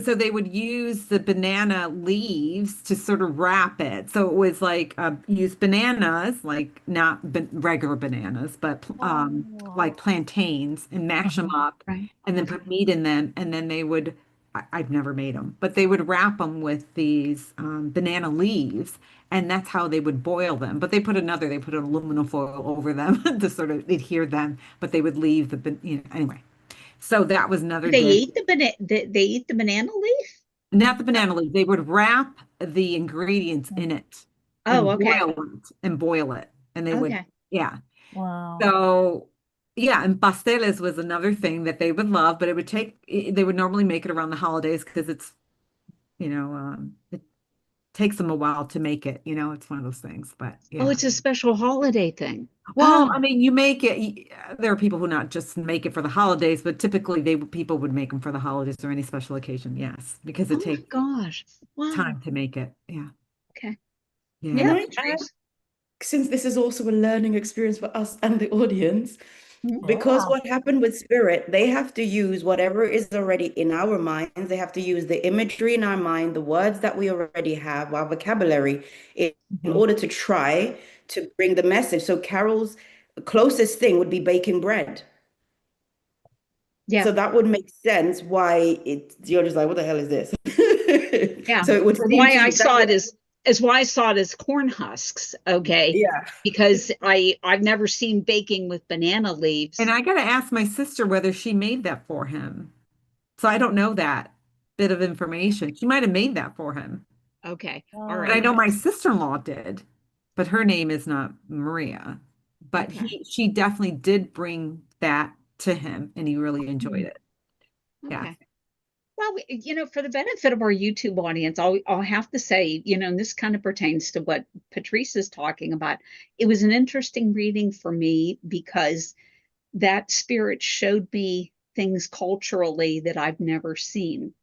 C: so they would use the banana leaves to sort of wrap it. So it was like use bananas, like not regular bananas, but
B: Oh.
C: like plantains and mash them
A: Uh-huh.
C: up
A: Right.
C: and then
A: Okay.
C: put meat in them. And then they would, I've never made them, but they would wrap them with these banana leaves. And that's how they would boil them. But they put aluminum foil over them to sort of adhere them, but they would leave anyway. So that was another
A: They
C: dish.
A: eat the they eat the banana leaf?
C: Not the banana leaf. They would wrap the ingredients in it
A: Oh,
C: and
A: okay.
C: boil it. And they would,
A: Okay.
C: yeah.
B: Wow.
C: So, yeah. And pasteles was another thing that they would love, but they would normally make it around the holidays because it takes them a while to make it. It's one of those things, but
A: Oh,
C: yeah.
A: it's a special holiday thing.
C: Well,
A: Oh,
C: I mean, you make it. There are people who not just make it for the holidays, but typically people would make them for the holidays or any special occasion. Yes, because
A: oh
C: it
A: my
C: takes
A: gosh. Wow.
C: time to make it. Yeah,
A: Okay.
D: Can
A: Yeah,
C: yeah.
D: I add,
A: Patrice.
D: since this is also a learning experience for us and the audience,
A: Mhm.
D: because
B: Yeah.
D: what happened with spirit, they have to use whatever is already in our minds. They have to use the imagery in our mind, the words that we already have, our vocabulary, in
C: Mhm.
D: order to try to bring the message. So Carol's closest thing would be baking bread.
A: Yeah.
D: So that would make sense why you're just like, what the hell is this?
A: Yeah.
D: So it would
A: Or
D: seem
A: why
D: to
A: I
D: you that
A: saw it
D: would,
A: as why I saw it as corn husks. Okay.
D: yeah.
A: Because I've never seen baking with banana
C: And
A: leaves.
C: I got to ask my sister whether she made that for him. So I don't know that bit of information. She might have made that for him,
A: Okay. All
C: but I
A: right.
B: Oh.
C: know my sister-in-law did. But her name is not Maria. But
A: Okay.
C: she definitely did bring that to him, and he really enjoyed
A: Mhm.
C: it. Yeah.
A: Okay. Well, for the benefit of our YouTube audience, I'll have to say, and this kind of pertains to what Patrice is talking about. It was an interesting reading for me because that spirit showed me things culturally that I've never seen.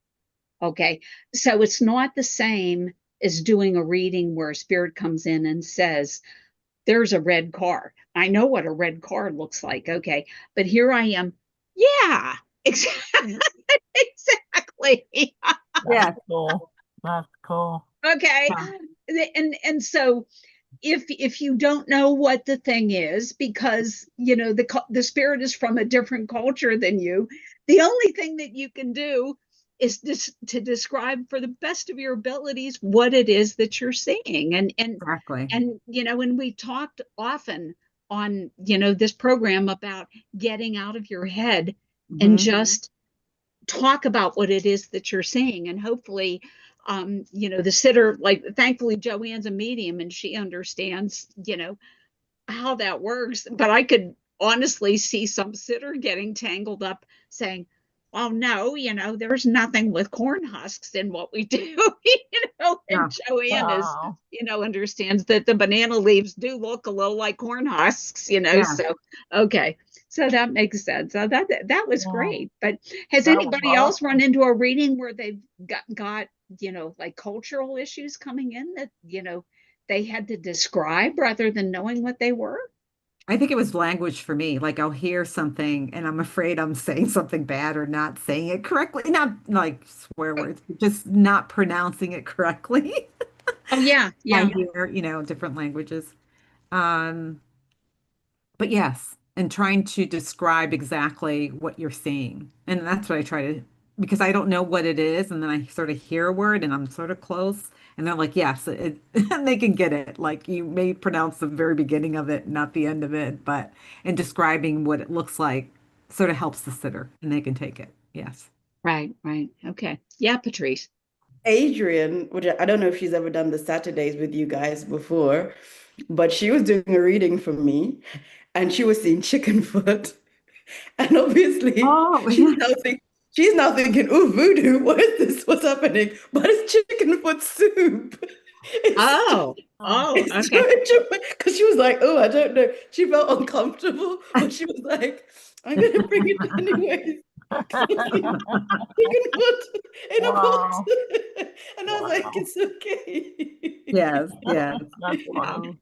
A: Okay. So it's not the same as doing a reading where a spirit comes in and says, there's a red car. I know what a red car looks like. Okay. But here I am. Yeah, exactly. Exactly.
B: That's
C: Yeah.
B: cool. That's cool.
A: Okay.
C: Yeah.
A: And so if you don't know what the thing is because the spirit is from a different culture than you, the only thing that you can do is to describe for the best of your abilities what it is that you're seeing.
C: Exactly.
A: And we talked often on this program about getting out of your head and
C: Hmm.
A: just talk about what it is that you're seeing. And hopefully the sitter, like, thankfully Joanne's a medium and she understands how that works. But I could honestly see some sitter getting tangled up saying, "Oh no, there's nothing with corn husks in what we do,"
C: Yeah.
A: and Joanne is,
B: Wow.
A: understands that the banana leaves do look a little like corn husks,
C: Yeah.
A: so okay. So that makes sense. So that was
B: Wow.
A: great. But has
B: That was
A: anybody else run
B: awesome.
A: into a reading where they've got like cultural issues coming in that, they had to describe rather than knowing what they were?
C: I think it was language for me. Like I'll hear something and I'm afraid I'm saying something bad or not saying it correctly. Not like swear words, but just not pronouncing it correctly.
A: Oh yeah,
C: I
A: yeah.
C: hear, different languages. Um, but yes, and trying to describe exactly what you're seeing. And that's what I try to, because I don't know what it is. And then I sort of hear a word and I'm sort of close. And they're like, yes, and they can get it. Like you may pronounce the very beginning of it, not the end of it, but in describing what it looks like sort of helps the sitter and they can take it. Yes.
A: Right, right. Okay. Yeah, Patrice.
D: Adrian, which I don't know if she's ever done the Saturdays with you guys before, but she was doing a reading for me and she was seeing chicken foot. And obviously,
C: Oh, yes.
D: she's now thinking, "Oh, voodoo, what is this? What's happening?" But it's chicken foot soup. It's
A: Oh,
B: Oh,
A: oh,
D: it's
A: okay.
D: because she was like, "Oh, I don't know." She felt uncomfortable, but she was like, "I'm gonna bring it anyways." Chicken foot in a
B: wow.
D: pot. And I was like,
B: Wow.
D: "It's okay."
C: Yes, yes.
B: That's funny.
A: Wow.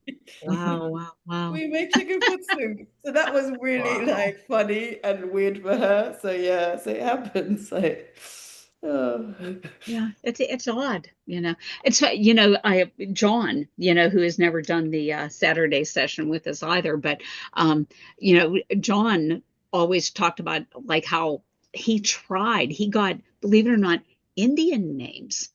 A: Wow, wow, wow.
D: We make chicken foot soup. So that was really
B: Wow.
D: like funny and weird for her. So yeah, so it happens. Like, oh.
A: Yeah, it's odd, It's I John, who has never done the Saturday session with us either, but John always talked about like how he got, believe it or not, Indian names.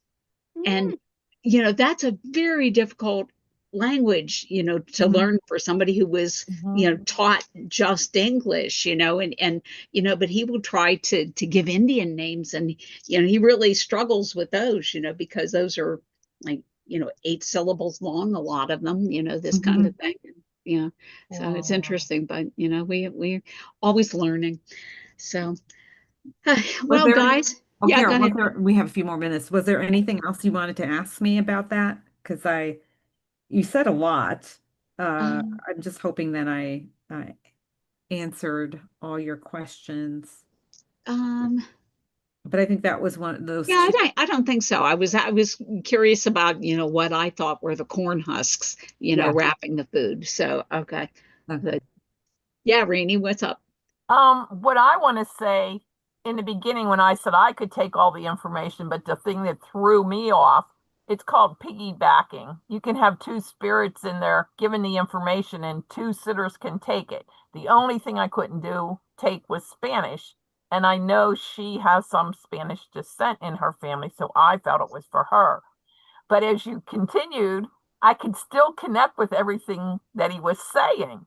D: Mm,
A: And, that's a very difficult language, to
C: Mhm.
A: learn for somebody who was,
B: Mhm.
A: taught just English, and, but he will try to give Indian names and, he really struggles with those, because those are like, 8 syllables long, a lot of them, this kind of
C: Mhm.
A: thing. Yeah. So it's
B: Wow.
A: interesting, but, we're always learning. So,
C: Was
A: well,
C: there,
A: guys,
C: oh,
A: yeah, go
C: Carol,
A: ahead.
C: we have a few more minutes. Was there anything else you wanted to ask me about that? Because you said a lot.
A: Um,
C: I'm just hoping that I answered all your questions.
A: um,
C: But I think that was one of those
A: Yeah,
C: two.
A: I don't think so. I was curious about, what I thought were the corn husks,
C: Yeah.
A: wrapping the food. So, okay.
C: Okay.
A: Good. Yeah, Rainey, what's up?
B: What I want to say in the beginning when I said I could take all the information, but the thing that threw me off, it's called piggybacking. You can have two spirits in there giving the information and two sitters can take it. The only thing I couldn't take was Spanish. And I know she has some Spanish descent in her family, so I felt it was for her. But as you continued, I could still connect with everything that he was saying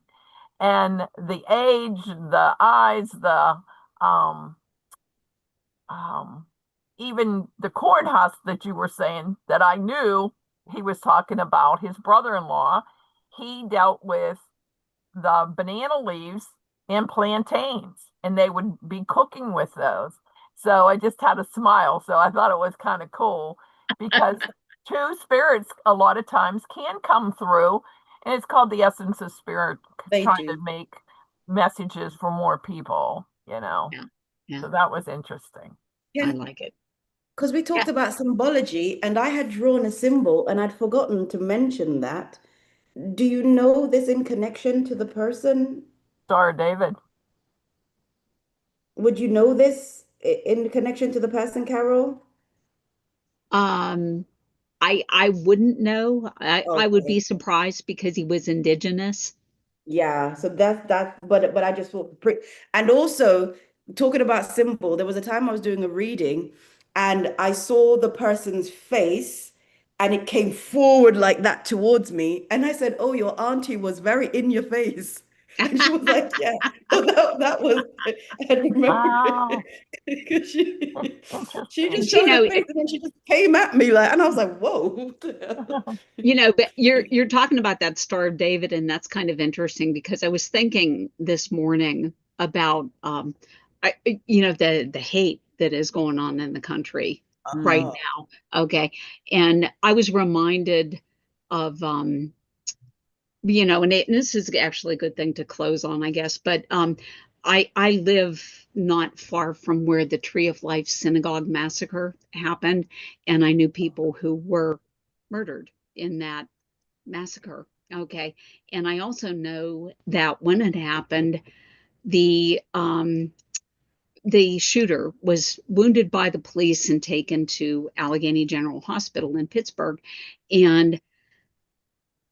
B: and the age, the eyes, the um um even the corn husk that you were saying that I knew he was talking about his brother-in-law. He dealt with the banana leaves and plantains, and they would be cooking with those. So I just had a smile. So I thought it was kind of cool because two spirits a lot of times can come through, and it's called the essence of spirit
D: they
B: trying to
D: do.
B: make messages for more people.
A: Yeah. Yeah,
B: So that was interesting.
A: I
D: Yeah,
A: like it.
D: because we
A: Yeah.
D: talked about symbology and I had drawn a symbol and I'd forgotten to mention that. Do you know this in connection to the person?
B: Sorry, David.
D: Would you know this in connection to the person, Carol?
A: Um, I wouldn't know. I would
D: Okay.
A: be surprised because he was indigenous.
D: Yeah, so that's that, but I just thought and also talking about symbol, there was a time I was doing a reading and I saw the person's face and it came forward like that towards me. And I said, "Oh, your auntie was very in your face." And she was like, yeah. So that was, I remember
B: Wow.
D: because she
B: Interesting.
D: just
A: You
D: showed her
A: know,
D: face and then she just came at me like, and I was like, whoa.
A: but you're talking about that Star of David, and that's kind of interesting because I was thinking this morning about the hate that is going on in the country right
C: Mm.
A: now. Okay. And I was reminded of and this is actually a good thing to close on, I guess, but I live not far from where the Tree of Life Synagogue massacre happened, and I knew people who were murdered in that massacre. Okay. And I also know that when it happened, the shooter was wounded by the police and taken to Allegheny General Hospital in Pittsburgh. And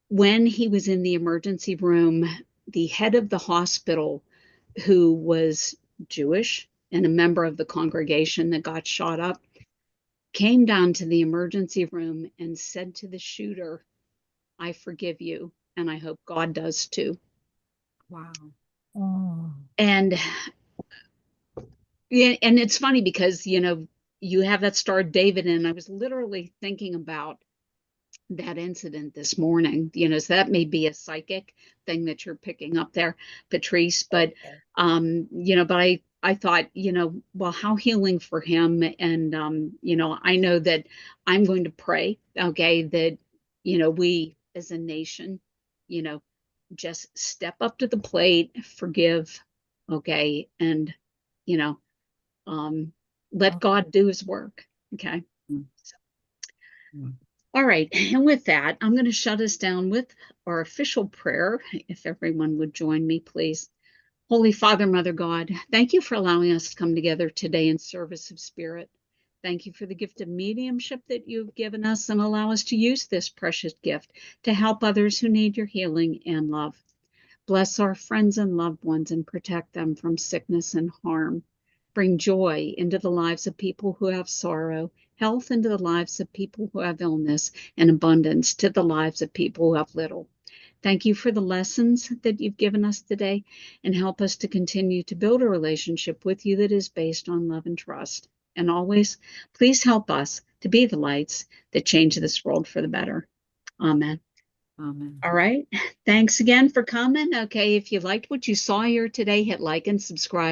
A: when he was in the emergency room, the head of the hospital, who was Jewish and a member of the congregation that got shot up, came down to the emergency room and said to the shooter, I forgive you, and I hope God does too.
C: Wow.
B: Mm.
A: And yeah, and it's funny because you have that Star of David, and I was literally thinking about that incident this morning. So that may be a psychic thing that you're picking up there, Patrice. But but I thought, well, how healing for him. And I know that I'm going to pray, okay, that we as a nation, just step up to the plate, forgive, okay, and you know, let God do his work. Okay.
C: Mm.
A: So,
C: Mm.
A: all right. And with that, I'm going to shut us down with our official prayer. If everyone would join me, please. Holy Father, Mother God, thank you for allowing us to come together today in service of spirit. Thank you for the gift of mediumship that you've given us, and allow us to use this precious gift to help others who need your healing and love. Bless our friends and loved ones and protect them from sickness and harm. Bring joy into the lives of people who have sorrow, health into the lives of people who have illness, and abundance to the lives of people who have little. Thank you for the lessons that you've given us today, and help us to continue to build a relationship with you that is based on love and trust. And always, please help us to be the lights that change this world for the better. Amen.
C: Amen.
A: All right. Thanks again for coming. Okay. If you liked what you saw here today, hit like and subscribe.